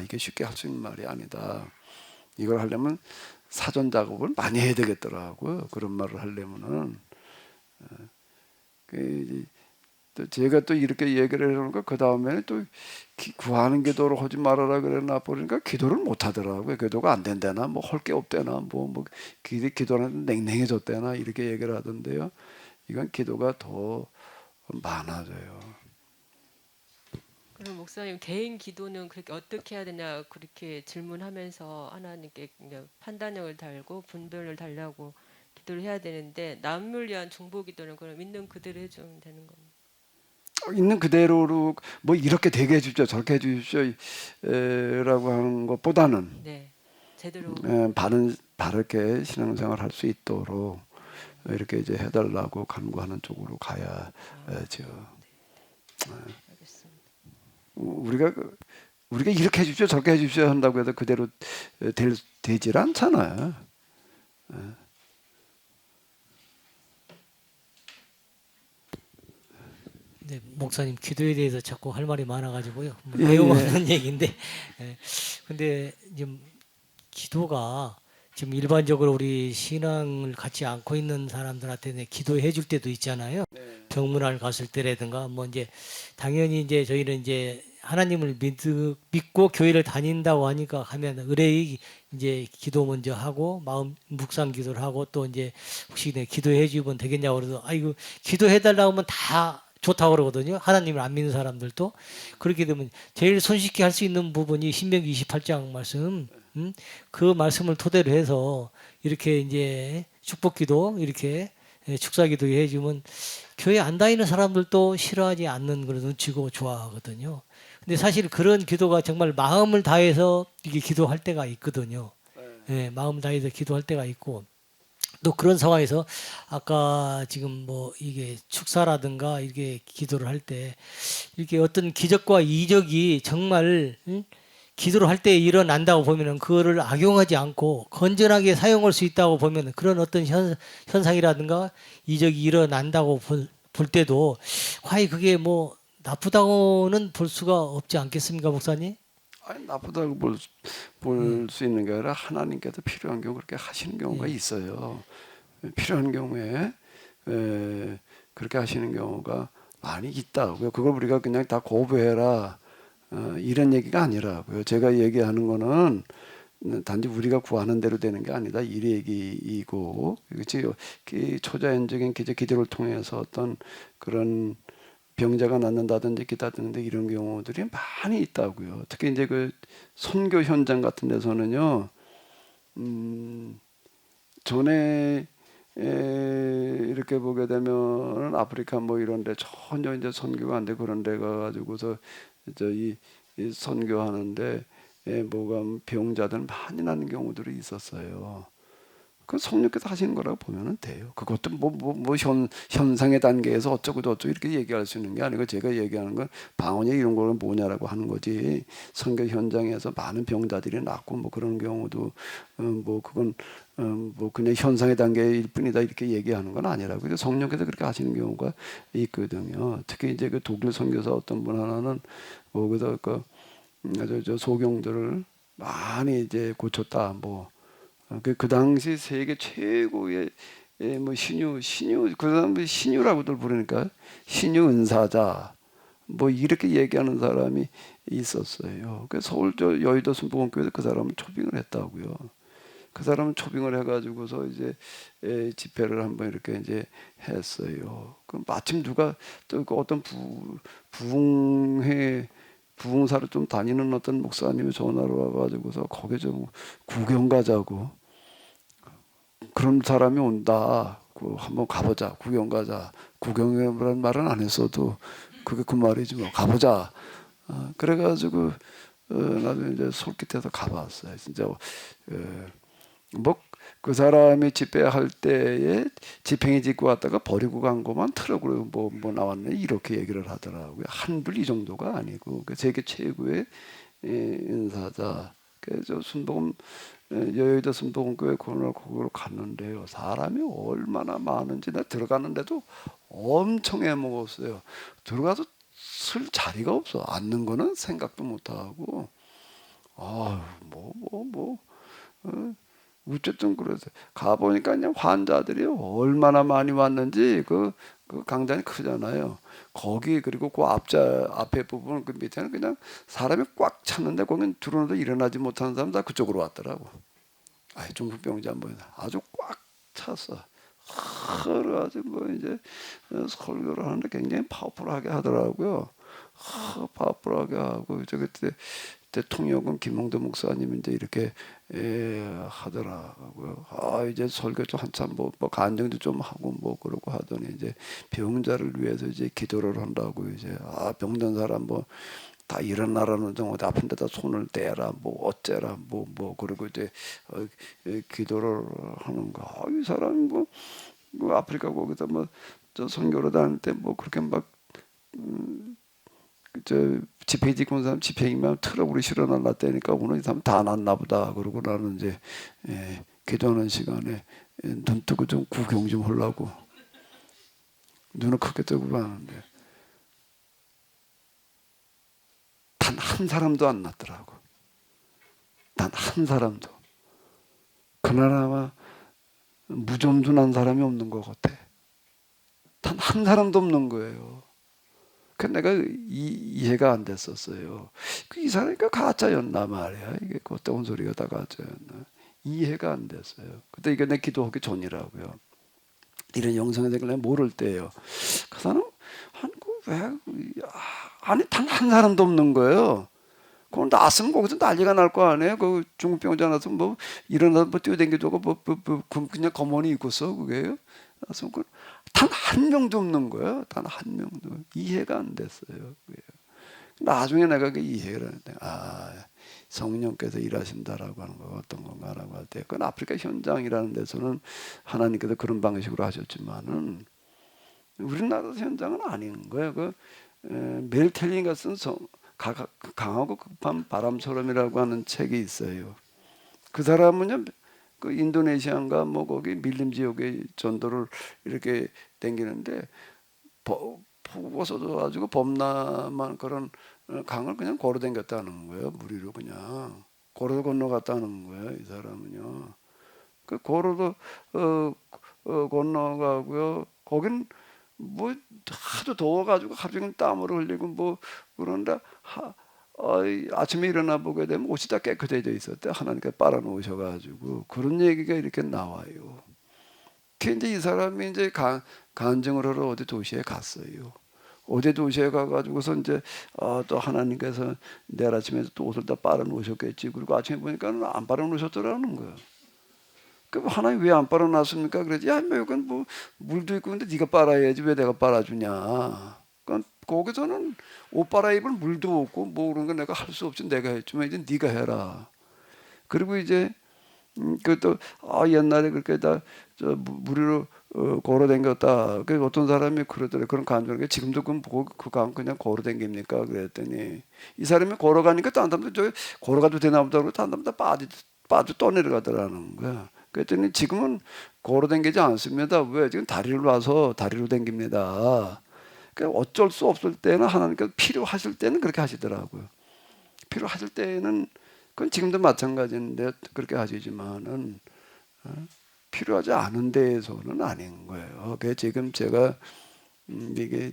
이게 쉽게 할 수 있는 말이 아니다. 이걸 하려면 사전 작업을 많이 해야 되겠더라고요. 그런 말을 하려면은. 또 제가 또 이렇게 얘기를 해놓으니까 그 다음에는 또 구하는 기도를 하지 말아라 그랬나 보니까 기도를 못 하더라고요. 기도가 안 된다나 뭐 할 게 없대나 뭐 기도는 냉랭해졌대나 이렇게 얘기를 하던데요. 이건 기도가 더 많아져요. 그럼 목사님 개인 기도는 그렇게 어떻게 해야 되냐 그렇게 질문하면서 하나님께 그냥 판단력을 달고 분별을 달라고 기도를 해야 되는데 남을 위한 중보 기도는 그럼 있는 그대로 해주면 되는 겁니다. 있는 그대로로 뭐 이렇게 되게 해주십시오, 저렇게 해주십시오 라고 하는 것보다는 네, 제대로 바르게 신앙생활 할 수 있도록 이렇게 이제 해달라고 간구하는 쪽으로 가야죠. 알겠습니다. 우리가 이렇게 해주십시오, 저렇게 해주십시오 한다고 해도 그대로 되질 않잖아요. 네, 목사님 기도에 대해서 자꾸 할 말이 많아가지고요. 뭐 예, 내용 예. 없는 얘기인데, 근데 지금 기도가 지금 일반적으로 우리 신앙을 갖지 않고 있는 사람들한테 기도해 줄 때도 있잖아요. 병문안 갔을 때라든가 뭐 이제 당연히 이제 저희는 이제 하나님을 믿고 교회를 다닌다고 하니까 하면 의뢰의 이제 기도 먼저 하고 마음 묵상 기도를 하고 또 이제 혹시 기도해 주면 되겠냐고 그래서 이거 기도해 달라고 하면 다 좋다고 그러거든요. 하나님을 안 믿는 사람들도. 그렇게 되면 제일 손쉽게 할 수 있는 부분이 신명기 28장 말씀, 그 말씀을 토대로 해서 이렇게 이제 축복기도 이렇게 축사기도 해주면 교회 안 다니는 사람들도 싫어하지 않는 그런 눈치고 좋아하거든요. 근데 사실 그런 기도가 정말 마음을 다해서 이게 기도할 때가 있거든요. 예, 마음 다해서 기도할 때가 있고 또 그런 상황에서 아까 지금 뭐 이게 축사라든가 이게 기도를 할 때 이렇게 어떤 기적과 이적이 정말 기도를 할 때 일어난다고 보면은 그거를 악용하지 않고 건전하게 사용할 수 있다고 보면은 그런 어떤 현상이라든가 이적이 일어난다고 볼 때도 과연 그게 뭐 나쁘다고는 볼 수가 없지 않겠습니까, 목사님? 아니, 나쁘다고 볼 수 있는 게 아니라 하나님께서 필요한 경우 그렇게 하시는 경우가 있어요. 필요한 경우에 그렇게 하시는 경우가 많이 있다고요. 그걸 우리가 그냥 다 거부해라 이런 얘기가 아니라고요. 제가 얘기하는 거는 단지 우리가 구하는 대로 되는 게 아니다 이 얘기이고, 그렇지? 초자연적인 기도를 통해서 어떤 그런 병자가 낫는다든지 기타든지 이런 경우들이 많이 있다고요. 특히 이제 그 선교 현장 같은 데서는요, 전에 이렇게 보게 되면 아프리카 뭐 이런데 전혀 이제 선교가 안 돼 그런 데 가가지고서 이 선교하는데 뭐가 병자들 많이 나는 경우들이 있었어요. 그 성령께서 하시는 거라고 보면 돼요. 그것도 현상의 단계에서 어쩌고 저쩌고 이렇게 얘기할 수 있는 게 아니고 제가 얘기하는 건 방언이 이런 거는 뭐냐라고 하는 거지. 선교 현장에서 많은 병자들이 낫고 뭐 그런 경우도 뭐 그건 뭐 그냥 현상의 단계일 뿐이다 이렇게 얘기하는 건 아니라고. 그래서 성령께서 그렇게 하시는 경우가 있거든요. 특히 이제 그 독일 선교사 어떤 분 하나는 거기서 저 소경들을 많이 이제 고쳤다 뭐. 그 당시 세계 최고의 뭐 신유 그 사람 신유라고들 부르니까 신유 은사자 뭐 이렇게 얘기하는 사람이 있었어요. 그 서울 저 여의도 순복음교회에서 그 사람은 초빙을 했다고요. 그 사람은 초빙을 해가지고서 이제 집회를 한번 이렇게 이제 했어요. 그 마침 누가 또 어떤 부흥사를 좀 다니는 어떤 목사님이 전화로 와가지고서 거기 좀 구경 가자고. 그런 사람이 온다. 한번 가보자. 구경 가자. 구경이라는 말은 안 했어도 그게 그 말이지 뭐. 가보자. 그래가지고 나도 이제 솔깃해서 가봤어요. 진짜 뭐 그 사람이 집회할 때에 집행이 짓고 왔다가 버리고 간 것만 트럭으로 뭐 나왔네 이렇게 얘기를 하더라고요. 한둘 이 정도가 아니고 그 세계 최고의 은사자. 그래서 순복음 여의도 순복음교회 거기로 갔는데요. 사람이 얼마나 많은지 나 들어가는데도 엄청 애먹었어요. 들어가서 쓸 자리가 없어. 앉는 거는 생각도 못 하고. 어쨌든 그래서 가보니까 그냥 환자들이 얼마나 많이 왔는지 그 강단이 크잖아요. 거기 그리고 그 앞에 부분 그 밑에는 그냥 사람이 꽉 찼는데 거긴 들어오는데 일어나지 못하는 사람 다 그쪽으로 왔더라고. 중풍병자 뭐 아주 꽉 찼어. 그래가지고 뭐 이제 설교를 하는데 굉장히 파워풀하게 하더라고요. 파워풀하게 하고 저 그때 대통령은 김홍도 목사님이 이제 이렇게 하더라고요. 이제 설교도 한참 뭐 간증도 좀 하고 뭐 그러고 하더니 이제 병자를 위해서 이제 기도를 한다고 이제 병든 사람 뭐 다 일어나라는 정 어디 아픈 데다 손을 대라 뭐 어째라 뭐 그리고 이제 기도를 하는 거. 이 사람이 뭐 아프리카 거기서 뭐 저 선교를 다닐 때 뭐 그렇게 막 저 집회 짓고 온 사람 집회이면 트럭으로 실어 날랐다니까 오늘 이 사람 다 났나 보다. 그러고 나는 이제 기도하는 시간에 눈 뜨고 좀 구경 좀 하려고 눈을 크게 뜨고 가는데 단 한 사람도 안 났더라고. 단 한 사람도. 그나마 무좀도 난 사람이 없는 것 같아. 단 한 사람도 없는 거예요. 그 내가 이해가 안 됐었어요. 이 사람이 가짜였나 말이야. 이게 어떤 소리가 다 가짜였나. 이해가 안 됐어요. 그때 이게 내 기도하기 전이라고요. 이런 영성에 대해 모를 때예요. 그 사람 아니 단 한 사람도 없는 거예요. 그건 났으면 거기서 난리가 날 거 아니에요. 그 중풍병자 나서 뭐 일어나서 뭐 뛰어댕기고 그냥 검은이 입고서 그게요. 나서 단 한 명도 없는 거예요. 단 한 명도 이해가 안 됐어요. 그게. 나중에 내가 그 이해를 하는데 성령께서 일하신다라고 하는 거 어떤 건가라고 할 때 그건 아프리카 현장이라는 데서는 하나님께서 그런 방식으로 하셨지만은 우리나라 현장은 아닌 거예요. 멜텔링 같은 강하고 급한 바람처럼이라고 하는 책이 있어요. 그 사람은요, 그 인도네시아인가 뭐 거기 밀림 지역에 전도를 이렇게 댕기는데 보고서도 가지고 범람한 그런 강을 그냥 걸어 댕겼다는 거예요. 무리로 그냥 걸어 건너갔다는 거예요. 이 사람은요. 그 걸어도 건너가고요. 거긴 뭐 하도 더워가지고 갑자기 땀을 흘리고 뭐 그런데 아침에 일어나 보게 되면 옷이 다 깨끗해져 있었대. 하나님께서 빨아놓으셔가지고 그런 얘기가 이렇게 나와요. 근데 이 사람이 이제 간증을 하러 어디 도시에 갔어요. 어디 도시에 가가지고서 이제 또 하나님께서 내일 아침에 또 옷을 다 빨아놓으셨겠지. 그리고 아침에 보니까 안 빨아놓으셨더라는 거예요. 그 하나님 왜 안 빨아놨습니까? 그랬지. 야, 뭐 이건 뭐 물도 있고 근데 네가 빨아야지 왜 내가 빨아주냐. 그러니까 거기서는 옷 빨아입을 물도 없고 뭐 그런 거 내가 할 수 없지. 내가 했지만 이제 네가 해라. 그리고 이제 그것도 옛날에 그렇게 다 저 무리로 걸어댕겼다. 그 어떤 사람이 그러더래. 그런 감정이 지금도 그감 그냥 걸어댕깁니까? 그랬더니 이 사람이 걸어가니까 딴 사람도 저 걸어가도 되나 보다 그러고 딴 사람도 빠져 떠내려가더라는 거야. 그랬더니 지금은 걸어댕기지 않습니다. 왜? 지금 다리로 와서 다리로 댕깁니다. 그러니까 어쩔 수 없을 때는 하나님께서 필요하실 때는 그렇게 하시더라고요. 필요하실 때는 그건 지금도 마찬가지인데 그렇게 하시지만은 필요하지 않은 데에서는 아닌 거예요. 그게 지금 제가 이게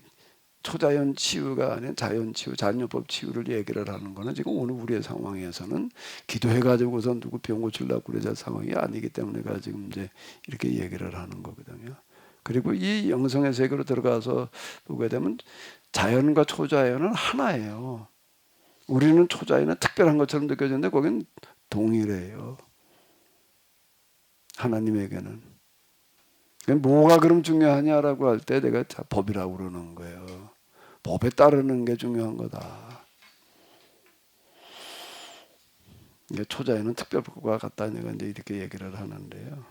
초자연 치유가 아닌 자연 치유, 자연요법 치유를 얘기를 하는 거는 지금 오늘 우리의 상황에서는 기도해가지고서 누구 병 고치려고 그러자 상황이 아니기 때문에 지금 이제 이렇게 얘기를 하는 거거든요. 그리고 이 영성의 세계로 들어가서 보게 되면 자연과 초자연은 하나예요. 우리는 초자연은 특별한 것처럼 느껴지는데 거긴 동일해요. 하나님에게는. 뭐가 그럼 중요하냐라고 할 때 내가 법이라고 그러는 거예요. 법에 따르는 게 중요한 거다. 초자연은 특별법과 같다. 내가 이제 이렇게 얘기를 하는데요.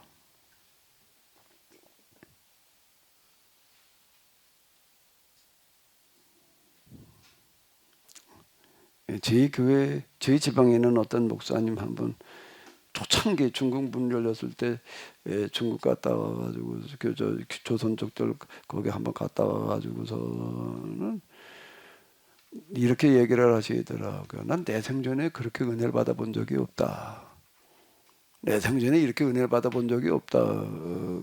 저희 교회, 저희 지방에 있는 어떤 목사님 한 분 초창기 중국 문 열렸을 때 중국 갔다 와가지고 조선족들 거기 한번 갔다 와가지고서는 이렇게 얘기를 하시더라고요. 난 내 생전에 그렇게 은혜를 받아본 적이 없다. 내 생전에 이렇게 은혜를 받아본 적이 없다.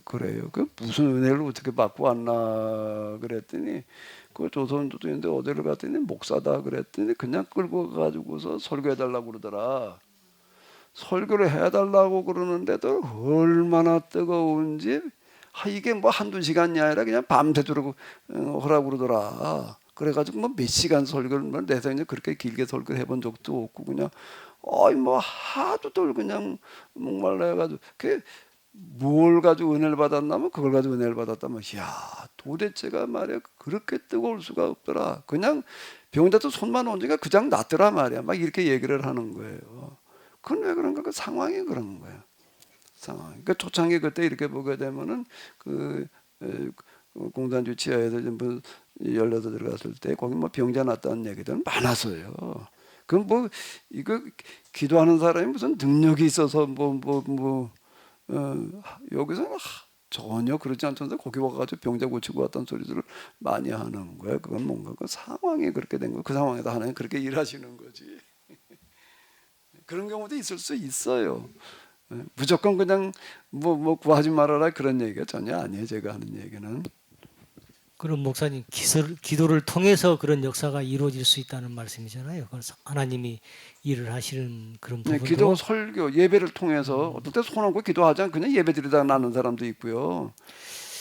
그래요. 그 무슨 은혜를 어떻게 받고 왔나 그랬더니 그 조선족인데 어디를 갔더니 목사다 그랬더니 그냥 끌고 가지고서 설교해달라고 그러더라. 설교를 해달라고 그러는데도 얼마나 뜨거운지 이게 뭐 한두 시간이 아니라 그냥 밤새도록 하라고 그러더라. 그래가지고 뭐 몇 시간 설교를 내 생에 그렇게 길게 설교를 해본 적도 없고 그냥 뭐 하도들 그냥 목말라 해가지고 뭘 가지고 은혜를 받았나면 그걸 가지고 은혜를 받았다면 야 도대체가 말이야 그렇게 뜨거울 수가 없더라. 그냥 병자도 손만 얹으니까 그냥 낫더라 말이야. 막 이렇게 얘기를 하는 거예요. 그건 왜 그런가? 그 상황이 그런 거예요. 상황. 그러니까 초창기 그때 이렇게 보게 되면은 공산주의 치하에서 전부 열려서 들어갔을 때 거기 뭐 병자 났다는 얘기들은 많았어요. 그럼 뭐 이거 기도하는 사람이 무슨 능력이 있어서 여기서는 전혀 그렇지 않던데 거기 와가지고 병자 고치고 왔다는 소리들을 많이 하는 거야. 그건 뭔가 그 상황이 그렇게 된 거. 그 상황에다 하나님 그렇게 일하시는 거지. 그런 경우도 있을 수 있어요. 무조건 그냥 뭐 구하지 말아라 그런 얘기가 전혀 아니에요. 제가 하는 얘기는. 그럼 목사님 기도를 통해서 그런 역사가 이루어질 수 있다는 말씀이잖아요. 그래서 하나님이 일을 하시는 그런 부분도 기도, 설교, 예배를 통해서 어떨 때 손 얹고 기도하지 않고 그냥 예배 드리다가 나는 사람도 있고요.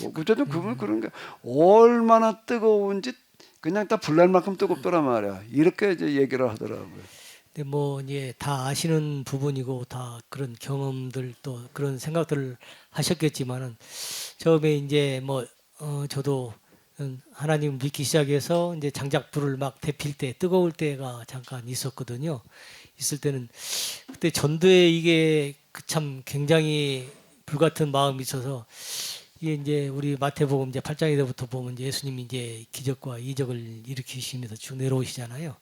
어쨌든 그분 그런 게 얼마나 뜨거운지 그냥 다 불날 만큼 뜨겁더란 말이야. 이렇게 이제 얘기를 하더라고요. 근데 뭐 이제 다 아시는 부분이고 다 그런 경험들 또 그런 생각들을 하셨겠지만은 처음에 이제 뭐 저도 하나님 믿기 시작해서 이제 장작불을 막 데필 때 뜨거울 때가 잠깐 있었거든요. 있을 때는 그때 전도에 이게 참 굉장히 불같은 마음이 있어서 이게 이제 우리 마태복음 이제 8장에서부터 보면 이제 예수님이 이제 기적과 이적을 일으키시면서 쭉 내려오시잖아요.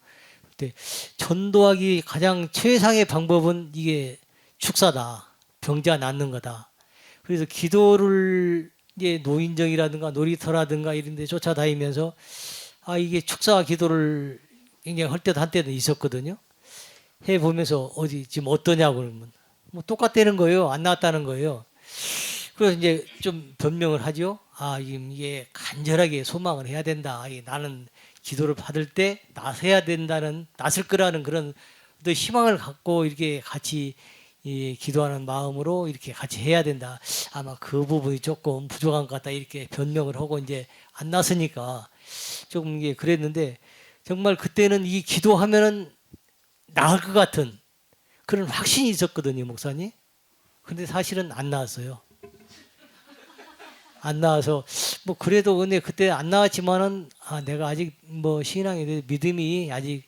그때 전도하기 가장 최상의 방법은 이게 축사다, 병자 낫는 거다. 그래서 기도를 이제 노인정이라든가 놀이터라든가 이런 데 쫓아다니면서 이게 축사와 기도를 굉장히 할 때도 한때도 있었거든요. 해보면서 어디 지금 어떠냐고 그러면 뭐 똑같다는 거예요. 안 나왔다는 거예요. 그래서 이제 좀 변명을 하죠. 이게 간절하게 소망을 해야 된다. 나는 기도를 받을 때 나서야 된다는, 나설 거라는 그런 또 희망을 갖고 이렇게 같이 기도하는 마음으로 이렇게 같이 해야 된다. 아마 그 부분이 조금 부족한 것 같다. 이렇게 변명을 하고 이제 안 나서니까 조금 이게 그랬는데 정말 그때는 이 기도하면은 나을 것 같은 그런 확신이 있었거든요, 목사님. 근데 사실은 안 나왔어요. 안 나와서 뭐 그래도 근데 그때 안 나왔지만은 내가 아직 뭐 신앙에 대해 믿음이 아직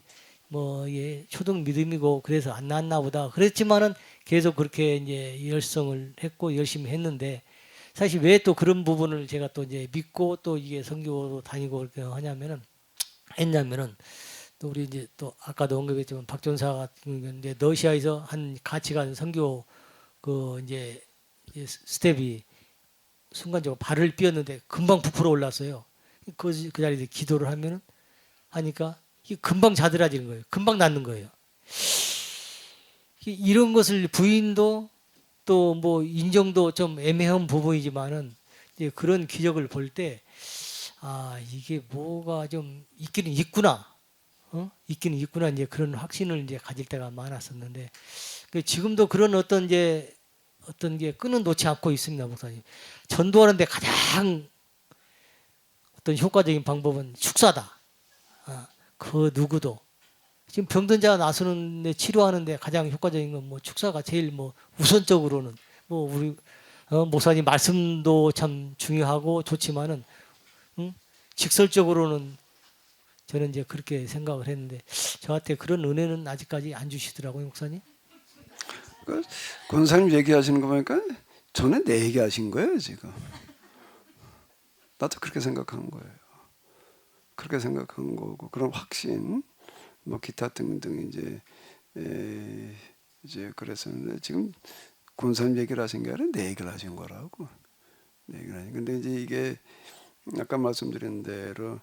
뭐 초등 믿음이고 그래서 안 나왔나 보다. 그랬지만은 계속 그렇게 이제 열성을 했고 열심히 했는데 사실 왜 또 그런 부분을 제가 또 이제 믿고 또 이게 선교로 다니고 그렇게 했냐면은 또 우리 이제 또 아까도 언급했지만 박전사 같은 경우는 이제 러시아에서 한 같이 간 선교 그 이제 스텝이 순간적으로 발을 삐었는데 금방 부풀어 올랐어요. 그 자리에 기도를 하니까 이게 금방 자들어지는 거예요. 금방 낫는 거예요. 이런 것을 부인도 또 뭐 인정도 좀 애매한 부분이지만은 이제 그런 기적을 볼 때 이게 뭐가 좀 있기는 있구나. 있기는 있구나. 이제 그런 확신을 이제 가질 때가 많았었는데 지금도 그런 어떤 게 끈은 놓지 않고 있습니다, 목사님. 전도하는데 가장 어떤 효과적인 방법은 축사다. 그 누구도 지금 병든 자가 나서는데 치료하는데 가장 효과적인 건 뭐 축사가 제일 뭐 우선적으로는 뭐 우리 목사님 말씀도 참 중요하고 좋지만은 직설적으로는 저는 이제 그렇게 생각을 했는데 저한테 그런 은혜는 아직까지 안 주시더라고요, 목사님. 그 권사님 얘기하시는 거 보니까 전에 내 얘기하신 거예요 지금. 나도 그렇게 생각한 거예요. 그렇게 생각한 거고 그런 확신, 뭐 기타 등등 이제 그랬었는데 지금 권사님 얘기를 하신 게 아니라 내 얘기를 하신 거라고. 내 얘기를 하신. 근데 이제 이게 아까 말씀드린 대로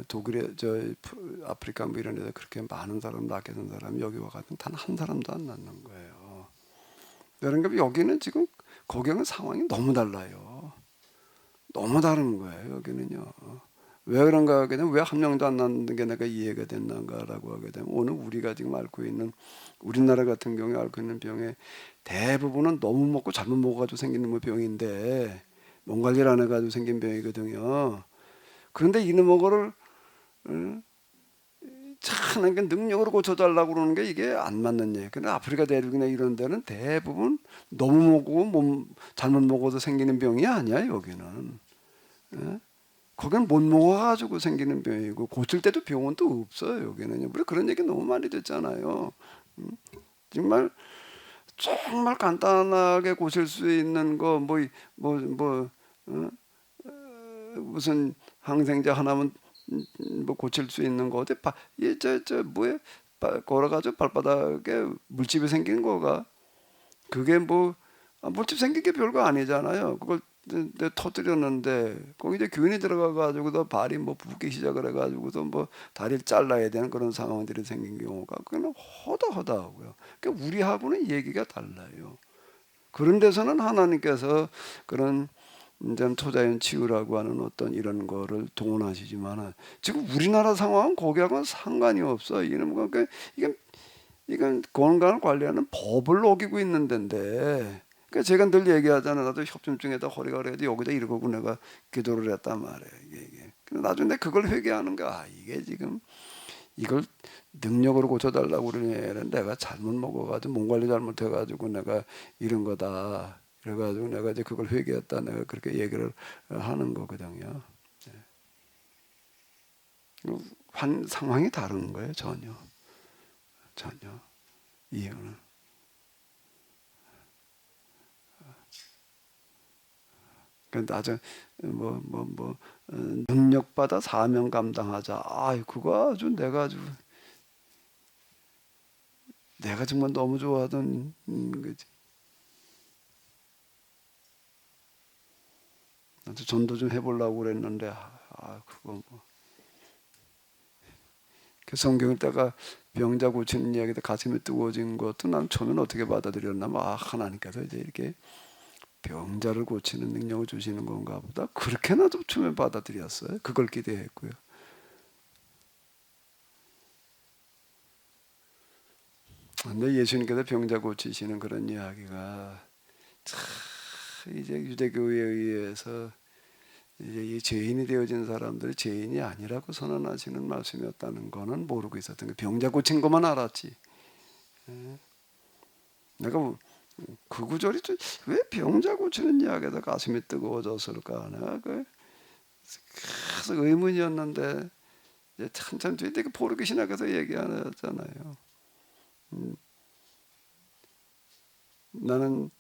독일에 아프리카 뭐 이런 데서 그렇게 많은 사람 낳게 된 사람이 여기 와가지고 단 한 사람도 안 낳는 거예요. 그러니까 여기는 지금 거기는 상황이 너무 달라요. 너무 다른 거예요. 여기는요. 왜 그런가 하게 되면 왜 한 명도 안 낳는 게 내가 이해가 됐는가라고 하게 되면 오늘 우리가 지금 앓고 있는 우리나라 같은 경우에 앓고 있는 병의 대부분은 너무 먹고 잘못 먹어가지고 생기는 병인데 몸 관리를 안 해가지고 생긴 병이거든요. 그런데 이놈의 거를 참 능력으로 고쳐달라고 그러는 게 이게 안 맞는 얘기. 근데 아프리카 대륙이나 이런 데는 대부분 너무 먹고 잘못 먹어서 생기는 병이 아니야 여기는. 예? 거기는 못 먹어가지고 생기는 병이고 고칠 때도 병원도 없어요 여기는요. 우리 그런 얘기 너무 많이 듣잖아요. 정말 간단하게 고칠 수 있는 거 무슨 항생제 하나면 뭐 고칠 수 있는 거 어디 걸어가지고 발바닥에 물집이 생긴 거가 그게 물집 생긴 게 별거 아니잖아요. 그걸 터뜨렸는데 거기 이제 균이 들어가가지고도 발이 붓기 시작을 해가지고도 다리를 잘라야 되는 그런 상황들이 생긴 경우가 그건 허다하고요. 그러니까 우리하고는 얘기가 달라요. 그런 데서는 하나님께서 그런 이제 초자연 치유라고 하는 어떤 이런 거를 동원하시지만은 지금 우리나라 상황은 거기하고는 상관이 없어. 이건 건강을 관리하는 법을 어기고 있는 데인데. 그러니까 제가 늘 얘기하잖아. 나도 협심증에다 허리가 그래도 여기다 이러고 내가 기도를 했단 말이에요. 이게. 근데 나중에 그걸 회개하는 거야. 이게 지금 이걸 능력으로 고쳐달라고 그러면 내가 잘못 먹어가지고 몸 관리 잘못해가지고 내가 이런 거다. 그래가지고 내가 이제 그걸 회개했다. 내가 그렇게 얘기를 하는 거거든요. 상황이 다른 거예요. 전혀 이유는. 나중 능력받아 사명 감당하자. 그거 내가 정말 너무 좋아하던 거지. 나도 전도 좀 해보려고 그랬는데 그거 그 성경 읽다가 병자 고치는 이야기도 가슴이 뜨거워진 것도 난 처음에는 어떻게 받아들였냐면 하나님께서 이제 이렇게 병자를 고치는 능력을 주시는 건가 보다. 그렇게 나도 처음에 받아들였어요. 그걸 기대했고요. 근데 예수님께서 병자 고치시는 그런 이야기가 참 이제 유대교에 의해서 이제 이 죄인이 되어진 사람들이 죄인이 아니라고 선언하시는 말씀이었다는 거는 모르고 있었던 거예요. 병자 고친 것만 알았지. 내가 그 구절이 왜 병자 고치는 이야기에다 가슴이 뜨거워졌을까 하나 계속 의문이었는데 이제 한참 뒤에 그 포르기 신학에서 얘기하잖아요. 나는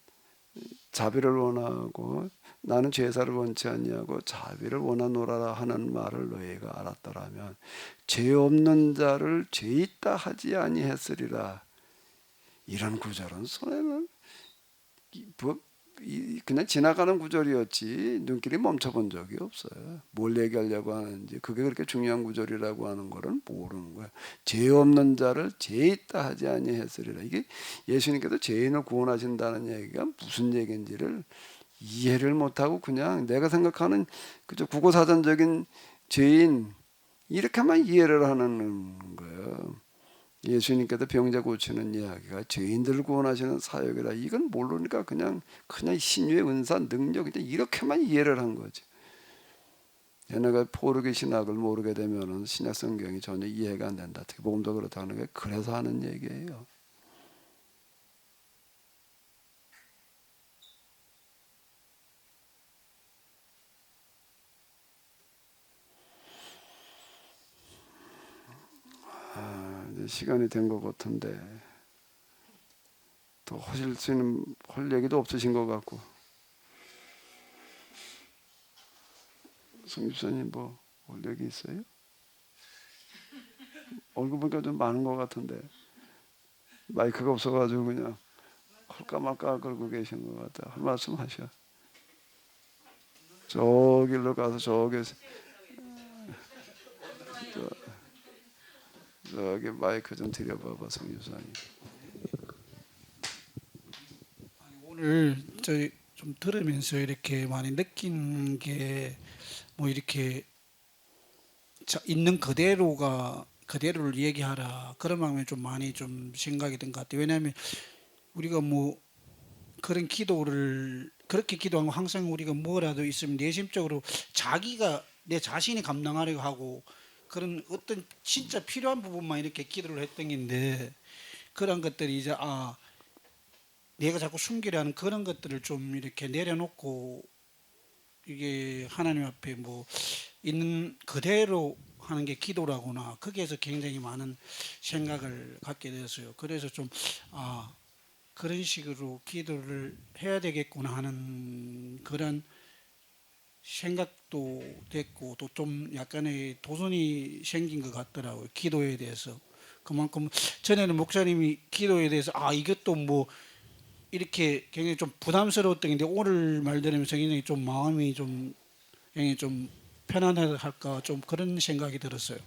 자비를 원하고 나는 제사를 원치 아니하고 자비를 원하노라 하는 말을 너희가 알았더라면 죄 없는 자를 죄 있다 하지 아니했으리라. 이런 구절은 손에는 그냥 지나가는 구절이었지 눈길이 멈춰본 적이 없어요. 뭘 얘기하려고 하는지 그게 그렇게 중요한 구절이라고 하는 거를 모르는 거야. 죄 없는 자를 죄 있다 하지 아니했으리라. 이게 예수님께서 죄인을 구원하신다는 얘기가 무슨 얘기인지를 이해를 못하고 그냥 내가 생각하는 그저 국어사전적인 죄인 이렇게만 이해를 하는 거예요. 예수님께서 병자 고치는 이야기가 죄인들을 구원하시는 사역이라 이건 모르니까 그냥 신유의 은사 능력 그냥 이렇게만 이해를 한 거지. 얘네가 포르기 신학을 모르게 되면은 신약 성경이 전혀 이해가 안 된다. 특히 복음도 그렇다는 게 그래서 하는 얘기예요. 이제 시간이 된 것 같은데 또 하실 수 있는 할 얘기도 없으신 것 같고 성집사님 뭐 할 얘기 있어요? 얼굴 보니까 좀 많은 것 같은데 마이크가 없어가지고 그냥 할까 말까 걸고 계신 것 같아. 할 말씀 하셔. 저 길로 가서 저기 마이크 좀 드려봐봐 성집사님. 오늘 저희 좀 들으면서 이렇게 많이 느낀 게 뭐 이렇게 있는 그대로를 얘기하라 그런 마음에 좀 많이 좀 생각이 든 것 같아요. 왜냐하면 우리가 뭐 그런 기도를 그렇게 기도하고 항상 우리가 뭐라도 있으면 내심적으로 내 자신이 감당하려고 하고 그런 어떤 진짜 필요한 부분만 이렇게 기도를 했던 건데 그런 것들이 이제 내가 자꾸 숨기려 하는 그런 것들을 좀 이렇게 내려놓고 이게 하나님 앞에 뭐 있는 그대로 하는 게 기도라구나. 거기에서 굉장히 많은 생각을 갖게 되었어요. 그래서 좀 그런 식으로 기도를 해야 되겠구나 하는 그런 생각도 됐고 또 좀 약간의 도전이 생긴 것 같더라고요. 기도에 대해서. 그만큼 전에는 목사님이 기도에 대해서 이것도 뭐 이렇게 굉장히 좀 부담스러웠던 게 오늘 말 들으면서 굉장히 좀 마음이 좀 굉장히 좀 편안할까 좀 그런 생각이 들었어요.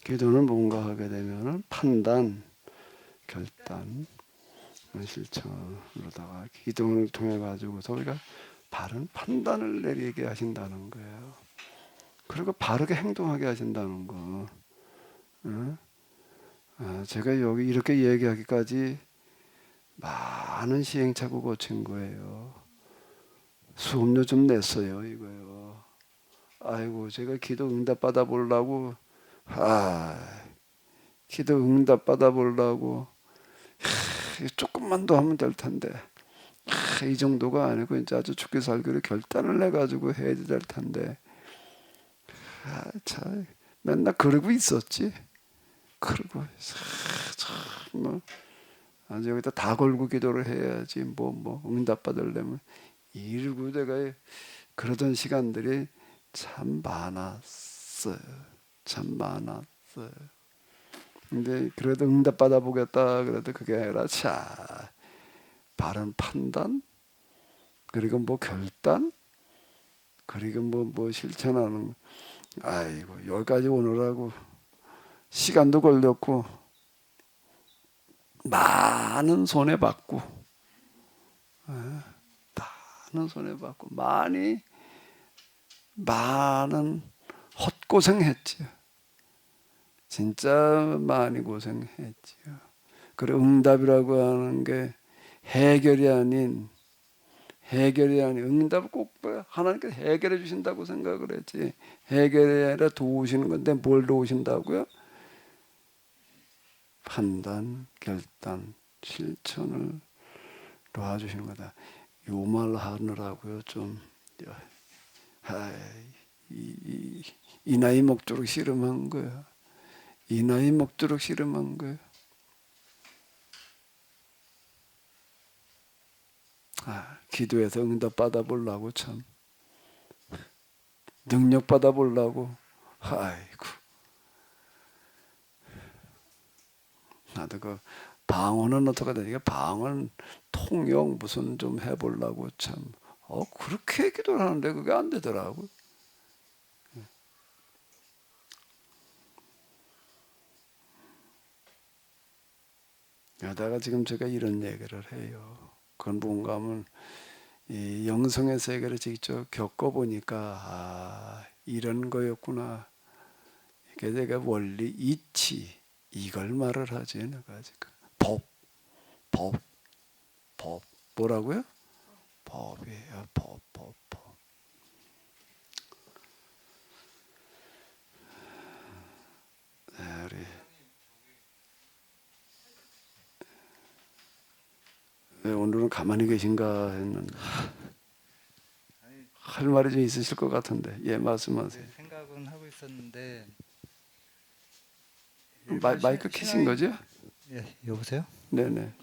기도는 뭔가 하게 되면은 판단, 결단, 실천으로다가 기도를 통해 가지고서 우리가 바른 판단을 내리게 하신다는 거예요. 그리고 바르게 행동하게 하신다는 거. 제가 여기 이렇게 얘기하기까지 많은 시행착오 거친 거예요. 수업료 좀 냈어요, 이거요. 아이고, 제가 기도 응답 받아 보려고, 기도 응답 받아 보려고, 조금만 더 하면 될 텐데, 이 정도가 아니고 이제 아주 죽기 살기로 결단을 내 가지고 해야 될 텐데, 참 맨날 그러고 있었지. 그러고 뭐 여기다 다 걸고 기도를 해야지 뭐 응답 받으려면 이러고 내가 그러던 시간들이 참 많았어요. 참 많았어요. 근데 그래도 응답 받아보겠다 그래도 그게 아니라 바른 판단 그리고 뭐 결단 그리고 뭐 실천하는 아이고 여기까지 오느라고 시간도 걸렸고 많은 손해봤고 많은 손해봤고 많은 헛고생했지요. 진짜 많이 고생했지요. 그리고 응답이라고 하는 게 해결이 아닌 응답을 꼭 하나님께서 해결해 주신다고 생각을 했지 해결이 아니라 도우시는 건데 뭘 도우신다고요? 판단, 결단, 실천을 도와주시는 거다. 요 말 하느라고요 좀 이 나이 먹도록 씨름한 거야. 이 나이 먹도록 씨름한 거야. 기도해서 응답 받아보려고 참 능력 받아보려고. 아이고 나도 그 방언은 어떻게 되니까 방언 통역 무슨 좀 해보려고 참 그렇게 기도를 하는데 그게 안 되더라고. 여다가 지금 제가 이런 얘기를 해요. 그건 뭔가 하면 이 영성의 세계를 직접 겪어보니까 이런 거였구나. 이게 제가 원리 이치 이걸 말을 하지 내가 지금 법 뭐라고요? 법이에요. 법. 네, 우리 왜 오늘은 가만히 계신가 했는데 할 말이 좀 있으실 것 같은데 예 말씀하세요. 네, 생각은 하고 있었는데 마이크 켜신 거죠? 예, 여보세요? 네네.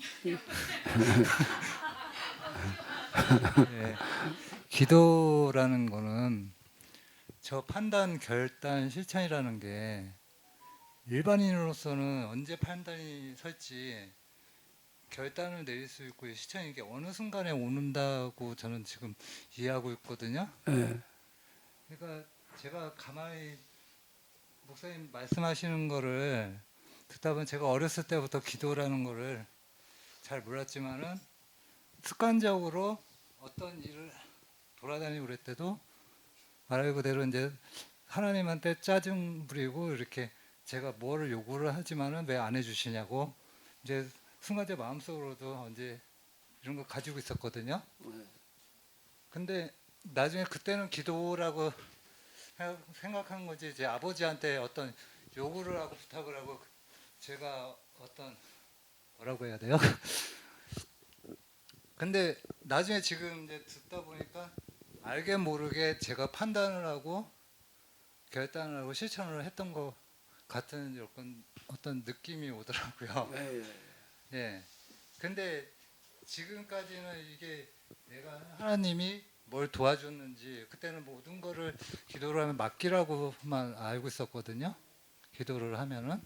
예, 기도라는 거는 저 판단, 결단, 실천이라는 게 일반인으로서는 언제 판단이 설지 결단을 내릴 수 있고 실천이 이게 어느 순간에 오는다고 저는 지금 이해하고 있거든요. 네. 그러니까 제가 가만히 목사님 말씀하시는 거를 듣다 보면 제가 어렸을 때부터 기도라는 거를 잘 몰랐지만은 습관적으로 어떤 일을 돌아다니고 그럴 때도 말 그대로 이제 하나님한테 짜증 부리고 이렇게 제가 뭐를 요구를 하지만은 왜 안 해주시냐고 이제 순간 제 마음속으로도 언제 이런 거 가지고 있었거든요. 근데 나중에 그때는 기도라고 생각한 거지 제 아버지한테 어떤 요구를 하고 부탁을 하고 제가 어떤 뭐라고 해야 돼요? 근데 나중에 지금 이제 듣다 보니까 알게 모르게 제가 판단을 하고 결단을 하고 실천을 했던 것 같은 어떤 느낌이 오더라고요. 예. 근데 지금까지는 이게 내가 하나님이 뭘 도와줬는지 그때는 모든 거를 기도를 하면 맡기라고만 알고 있었거든요. 기도를 하면은.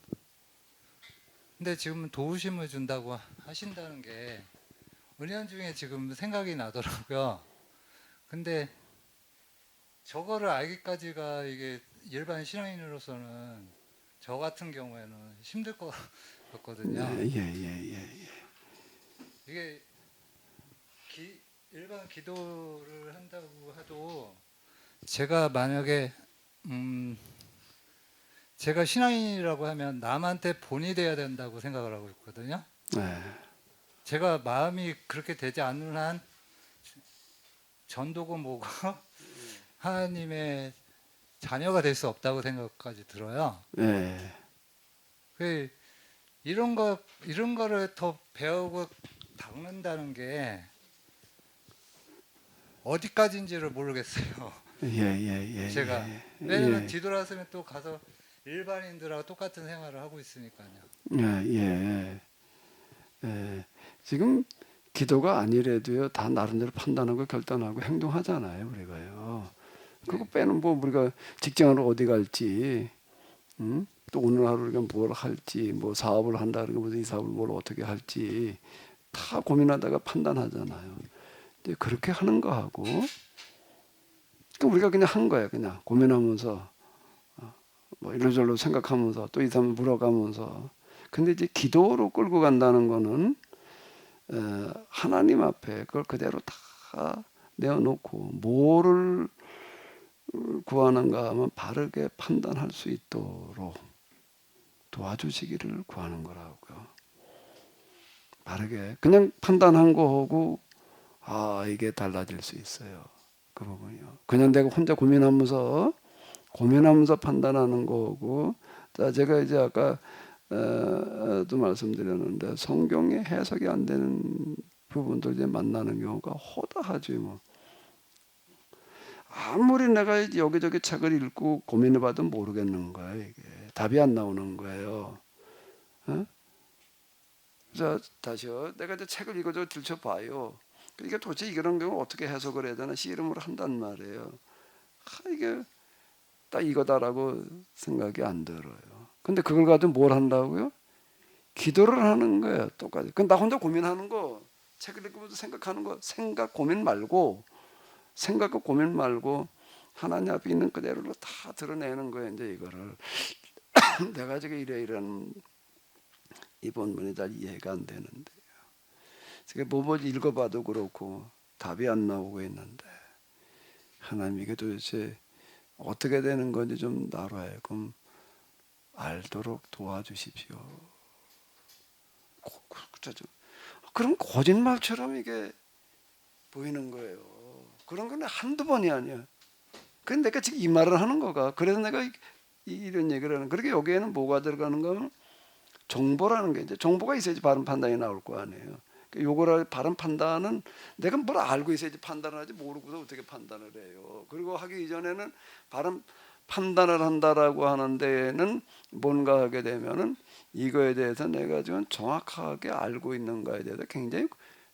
근데 지금 도우심을 준다고 하신다는 게 은연중에 지금 생각이 나더라고요. 근데 저거를 알기까지가 이게 일반 신앙인으로서는 저 같은 경우에는 힘들 것 같거든요. 예. 이게 일반 기도를 한다고 해도 제가 만약에 제가 신앙인이라고 하면 남한테 본이 돼야 된다고 생각을 하고 있거든요. 네. 제가 마음이 그렇게 되지 않는 한 전도고 뭐고 하나님의 자녀가 될 수 없다고 생각까지 들어요. 네. 그 이런 거를 더 배우고 닦는다는 게 어디까지인지를 모르겠어요. 예. 제가 왜냐면 뒤돌아서면 또 가서 일반인들하고 똑같은 생활을 하고 있으니까요. 예. 지금 기도가 아니래도요 다 나름대로 판단하고 결단하고 행동하잖아요 우리가요. 그거 빼는 뭐 우리가 직장으로 어디 갈지, 또 오늘 하루 우리가 뭘 할지, 뭐 사업을 한다 그러면 무슨 이 사업을 뭘 어떻게 할지 다 고민하다가 판단하잖아요. 이제 그렇게 하는 거하고, 또 우리가 그냥 한 거야 그냥 고민하면서 뭐 이러저러 생각하면서 또 이 사람 물어가면서. 근데 이제 기도로 끌고 간다는 거는 하나님 앞에 그걸 그대로 다 내어놓고 뭐를 구하는가 하면 바르게 판단할 수 있도록 도와주시기를 구하는 거라고요. 바르게 그냥 판단한 거하고 이게 달라질 수 있어요. 그 부분이요. 그냥 내가 혼자 고민하면서 판단하는 거고, 자 제가 이제 아까 또 말씀드렸는데 성경에 해석이 안 되는 부분들 이제 만나는 경우가 허다하지 뭐. 아무리 내가 여기저기 책을 읽고 고민해봐도 모르겠는 거야 이게. 답이 안 나오는 거예요. 어? 자 다시요. 내가 이제 책을 이거저거 들춰봐요. 이게 도대체 이런 경우 어떻게 해석을 해야 되나 씨름을 한단 말이에요. 이게 딱 이거다라고 생각이 안 들어요. 근데 그걸 가지고 뭘 한다고요? 기도를 하는 거예요. 똑같이. 그럼 나 혼자 고민하는 거, 책을 읽으면서 생각하는 거, 생각과 고민 말고 하나님 앞에 있는 그대로 다 드러내는 거예요. 이제 이거를 내가 지금 이런 이 본문이 잘 이해가 안 되는데요. 뭐 읽어봐도 그렇고 답이 안 나오고 있는데 하나님 이게 도대체 어떻게 되는 건지 좀 나로 하여금 알도록 도와주십시오. 그럼 거짓말처럼 이게 보이는 거예요. 그런 건 한두 번이 아니야. 근데 내가 지금 이 말을 하는 거가 그래서 내가 이런 얘기를 하는. 그렇게 여기에는 뭐가 들어가는 거면 정보라는 게 이제 정보가 있어야지 바른 판단이 나올 거 아니에요. 요거를 바른 판단은 내가 뭘 알고 있어야지 판단을 하지 모르고서 어떻게 판단을 해요. 그리고 하기 이전에는 바른 판단을 한다라고 하는 데에는 뭔가 하게 되면은 이거에 대해서 내가 지금 정확하게 알고 있는가에 대해서 굉장히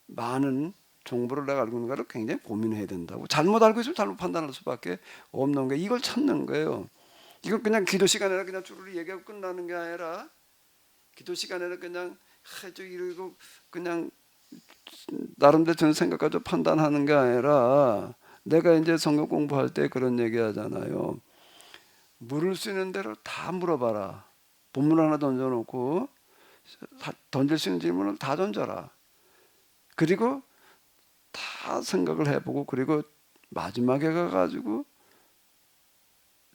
많은 정보를 내가 알고 있는가를 굉장히 고민해야 된다고. 잘못 알고 있으면 잘못 판단할 수밖에 없는 거예요. 이걸 찾는 거예요. 이건 그냥 기도 시간에는 그냥 쭈루루 얘기하고 끝나는 게 아니라 기도 시간에는 그냥 이러고 그냥 나름대로 저는 생각가지고 판단하는 게 아니라 내가 이제 성경 공부할 때 그런 얘기 하잖아요. 물을 수 있는 대로 다 물어봐라. 본문 하나 던져놓고 던질 수 있는 질문을 다 던져라. 그리고 다 생각을 해보고 그리고 마지막에 가가지고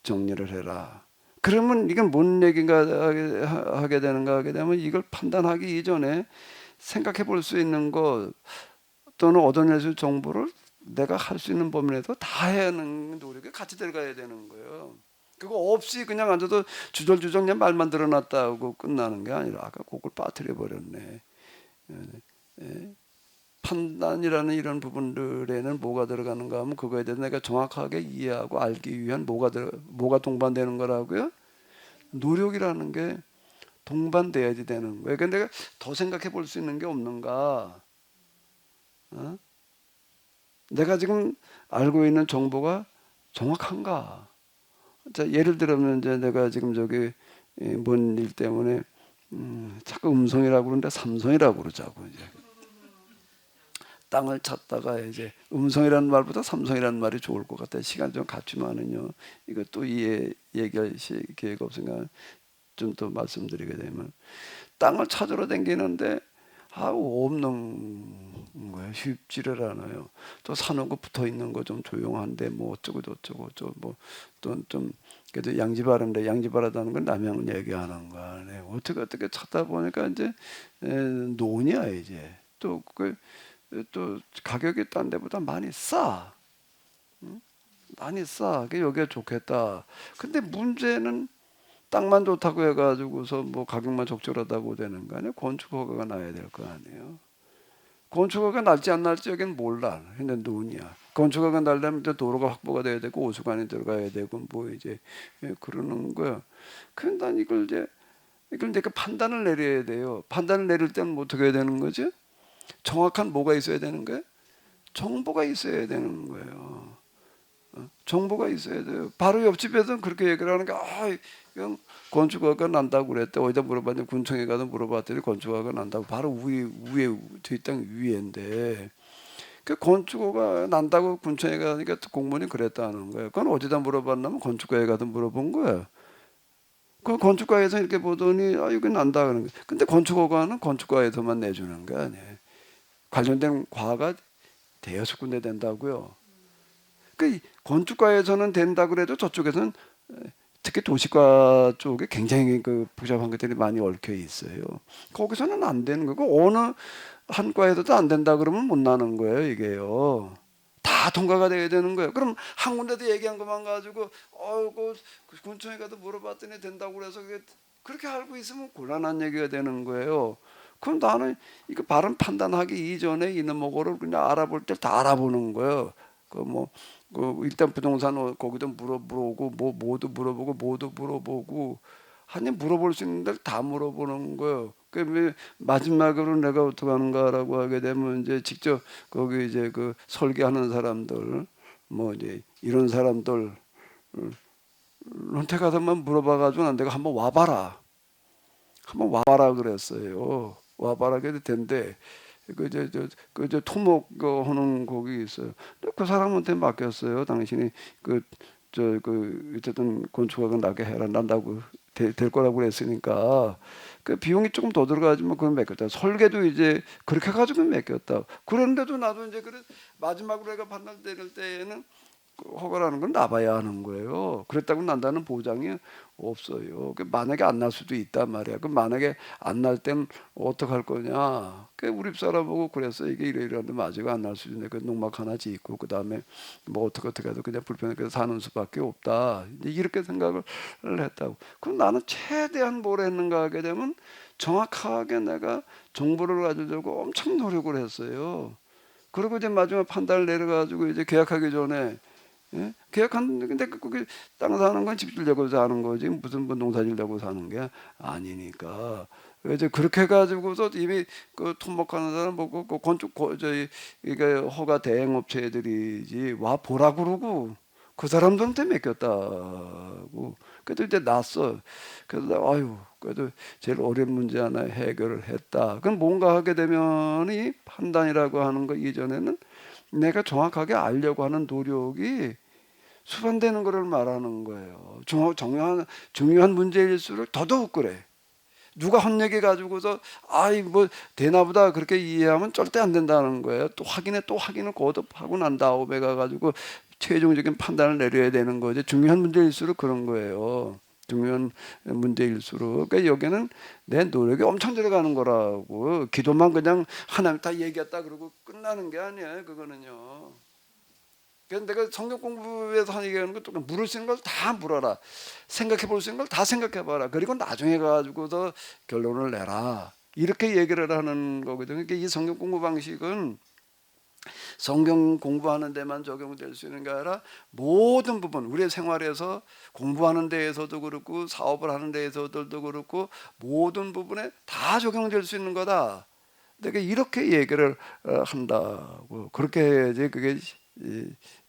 정리를 해라. 그러면 이건 뭔 얘기인가 하게 되는가 하게 되면 이걸 판단하기 이전에 생각해 볼 수 있는 것 또는 얻어낼 수 있는 정보를 내가 할 수 있는 범위 내에서 다 해야 하는 노력이 같이 들어가야 되는 거예요. 그거 없이 그냥 앉아도 주절주절 그냥 말만 드러났다고 끝나는 게 아니라 아까 그걸 빠뜨려 버렸네. 판단이라는 이런 부분들에는 뭐가 들어가는가 하면 그거에 대해서 내가 정확하게 이해하고 알기 위한 뭐가 동반되는 거라고요? 노력이라는 게 동반돼야지 되는 거예요. 그러니까 내가 더 생각해 볼 수 있는 게 없는가? 어? 내가 지금 알고 있는 정보가 정확한가? 자, 예를 들면 이제 내가 지금 저기 뭔 일 때문에 자꾸 음성이라고 그러는데 삼성이라고 그러자고 이제. 땅을 찾다가 이제 음성이라는 말보다 삼성이라는 말이 좋을 것 같아요. 시간 좀 갖추면은요. 이거 또 얘기할 기회가 없으니까 좀 더 말씀드리게 되면 땅을 찾으러 다니는데 없는 거예요. 쉽지를 않아요. 또 사놓고 붙어 있는 거 좀 조용한데 뭐 어쩌고 저쩌고 좀 그래도 양지바른데 양지바르다는 건 남양 얘기하는 거 아니에요. 어떻게 찾다 보니까 이제 논이야 이제 또 가격이 딴 데보다 많이 싸. 많이 싸. 여기가 좋겠다. 근데 문제는 땅만 좋다고 해가지고서 뭐 가격만 적절하다고 되는 거 아니에요? 건축 허가가 나야 될 거 아니에요? 건축 허가가 날지 안 날지 여기는 몰라. 근데 논이야. 건축 허가가 날려면 이제 도로가 확보가 돼야 되고 오수관이 들어가야 되고 뭐 이제 그러는 거야. 근데 난 이걸 내가 판단을 내려야 돼요. 판단을 내릴 때는 뭐 어떻게 해야 되는 거지? 정확한 뭐가 있어야 되는 거예요? 정보가 있어야 되는 거예요. 정보가 있어야 돼요. 바로 옆집에서는 그렇게 얘기를 하는 게 이건 건축허가 난다고 그랬대. 어디다 물어봤는데 군청에 가서 물어봤더니 건축허가 난다고. 바로 위에 뒷땅 위에인데 그 건축허가 난다고 군청에 가니까 공무원이 그랬다는 거예요. 그건 어디다 물어봤냐면 건축가에 가서 물어본 거예요. 그 건축가에서 이렇게 보더니 이거 난다 그러는 거예요. 근데 건축허가는 건축가에서만 내주는 거 아니에요. 관련된 과가 대여섯 군데 된다고요. 그 건축과에서는 된다 그래도 저쪽에서는 특히 도시과 쪽에 굉장히 그 복잡한 것들이 많이 얽혀 있어요. 거기서는 안 되는 거고 어느 한 과에서도 안 된다 그러면 못 나는 거예요 이게요. 다 통과가 돼야 되는 거예요. 그럼 한 군데도 얘기한 것만 가지고 그 군청에 가서 물어봤더니 된다고 그래서 그렇게 알고 있으면 곤란한 얘기가 되는 거예요. 그럼 나는 이거 바른 판단하기 이전에 있는 뭐고를 그냥 알아볼 때 다 알아보는 거예요. 그 일단 부동산 거기도 물어보고 뭐도 물어보고 아니 물어볼 수 있는 데를 다 물어보는 거예요. 그 마지막으로 내가 어떻게 하는가라고 하게 되면 이제 직접 거기 이제 그 설계하는 사람들 뭐 이제 이런 사람들 한테 가서만 물어봐가지고 내가 한번 와봐라. 한번 와봐라 그랬어요. 와봐라 그래도 된대. 그저 토목 하는 거기 있어요. 근데 그 사람한테 맡겼어요. 당신이 어쨌든 건축학은 나게 해라. 난다고 될 거라고 그랬으니까 그 비용이 조금 더 들어가지만 그건 맡겼다. 설계도 이제 그렇게 가지고 맡겼다. 그런데도 나도 이제 그래 마지막으로 내가 판단 내릴 때에는 허가라는 건 나봐야 하는 거예요. 그랬다고 난다는 보장이 없어요. 만약에 안 날 수도 있단 말이야. 그 만약에 안 날 땐 어떡할 거냐. 그 우리 집 사람하고 그랬어. 이게 이러이러한데 맞아가 안 날 수도 있는데 그 농막 하나 짓고 그 다음에 뭐 어떻게 해도 그냥 불편하게 사는 수밖에 없다. 이제 이렇게 생각을 했다고. 그럼 나는 최대한 뭘 했는가 하게 되면 정확하게 내가 정보를 가지려고 엄청 노력을 했어요. 그리고 이제 마지막 판단을 내려가지고 이제 계약하기 전에 예? 계약하는데 거기 땅 사는 건 집 주려고 사는 거지 무슨 뭐 농사 지려고 사는 게 아니니까 이제 그렇게 해가지고서 이미 그 토목하는 사람 보고 그 건축 저희 이게 허가 대행 업체들이지 와 보라 그러고 그 사람들한테 맡겼다고 그래도 이제 났어. 그래서 아유 그래도 제일 어려운 문제 하나 해결을 했다. 그럼 뭔가 하게 되면 이 판단이라고 하는 거 이전에는 내가 정확하게 알려고 하는 노력이 수반되는 것을 말하는 거예요. 중요한 문제일수록 더더욱 그래. 누가 헛얘기 가지고서 아이 뭐 되나보다 그렇게 이해하면 절대 안 된다는 거예요. 또 확인을 거듭하고 난 다음에 가가지고 최종적인 판단을 내려야 되는 거지. 중요한 문제일수록 그런 거예요. 중요한 문제일수록. 그러니까 여기는 내 노력이 엄청 들어가는 거라고. 기도만 그냥 하나님 다 얘기했다 그러고 끝나는 게 아니에요. 그거는요. 그래서 내가 성경 공부에서 하는 얘기하는 거 물을 수 있는 걸 다 물어라. 생각해 볼 수 있는 걸 다 생각해 봐라. 그리고 나중에 가지고서 결론을 내라. 이렇게 얘기를 하는 거거든요. 그러니까 이 성경 공부 방식은 성경 공부하는 데만 적용될 수 있는 게 아니라 모든 부분 우리의 생활에서 공부하는 데에서도 그렇고 사업을 하는 데에서도 그렇고 모든 부분에 다 적용될 수 있는 거다. 내가 이렇게 얘기를 한다고. 그렇게 해야지 그게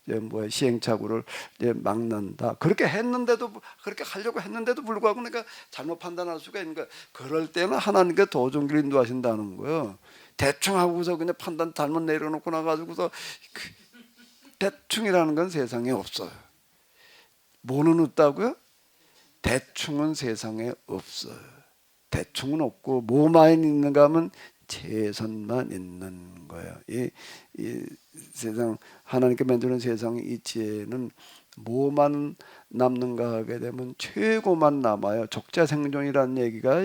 이제 뭐 시행착오를 이제 막는다. 그렇게 하려고 했는데도 불구하고 내가 잘못 판단할 수가 있는 거야. 그럴 때는 하나님께 더 좋은 길 인도하신다는 거예요. 대충 하고서 그냥 판단 잘못 내려놓고 나가지고서 대충이라는 건 세상에 없어요. 뭐는 없다고요? 대충은 세상에 없어요. 대충은 없고 뭐만 있는가 하면 최선만 있는 거예요. 이 세상 하나님께 만드는 세상의 이치에는 뭐만 남는가 하게 되면 최고만 남아요. 적자생존이라는 얘기가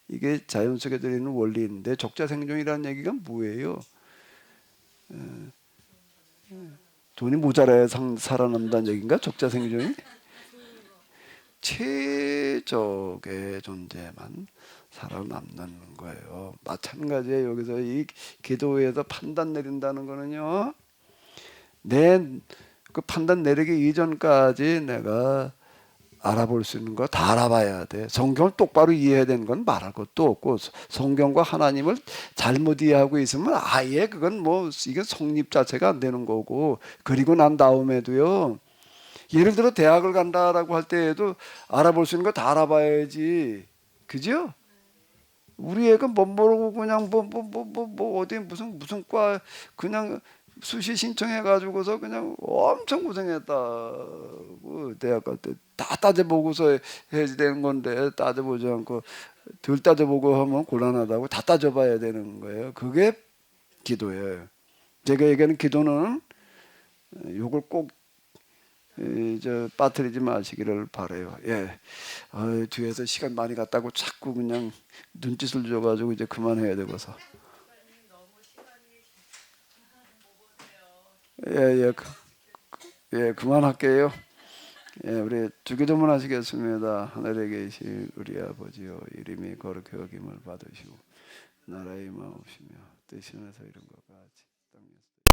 이게 자연 속에 들어있는 원리인데 적자생존이라는 얘기가 뭐예요? 돈이 모자라야 살아남는다는 얘기인가? 적자생존이? 최적의 존재만 살아남는 거예요. 마찬가지예요. 여기서 이 기도에서 판단 내린다는 거는요. 그 판단 내리기 이전까지 내가 알아볼 수 있는 거 다 알아봐야 돼. 성경을 똑바로 이해해야 되는 건 말할 것도 없고 성경과 하나님을 잘못 이해하고 있으면 아예 그건 뭐 이게 성립 자체가 안 되는 거고 그리고 난 다음에도요. 예를 들어 대학을 간다라고 할 때에도 알아볼 수 있는 거 다 알아봐야지. 그죠? 우리 애가 못 모르고 그냥 어디 무슨 과 그냥 수시 신청해 가지고서 그냥 엄청 고생했다고 대학 갈 때 다 따져보고서 해야지 되는 건데 따져보지 않고 덜 따져보고 하면 곤란하다고 다 따져봐야 되는 거예요. 그게 기도예요. 제가 얘기하는 기도는 요걸 꼭 빠뜨리지 마시기를 바래요. 예, 뒤에서 시간 많이 갔다고 자꾸 그냥 눈짓을 줘가지고 이제 그만해야 되고서. 예, 그만할게요. 예, 우리 주기도문 하시겠습니다. 하늘에 계신 우리 아버지여 이름이 거룩히 여김을 받으시고 나라의 마옵시며 뜻이 하나서 이룬 것 같이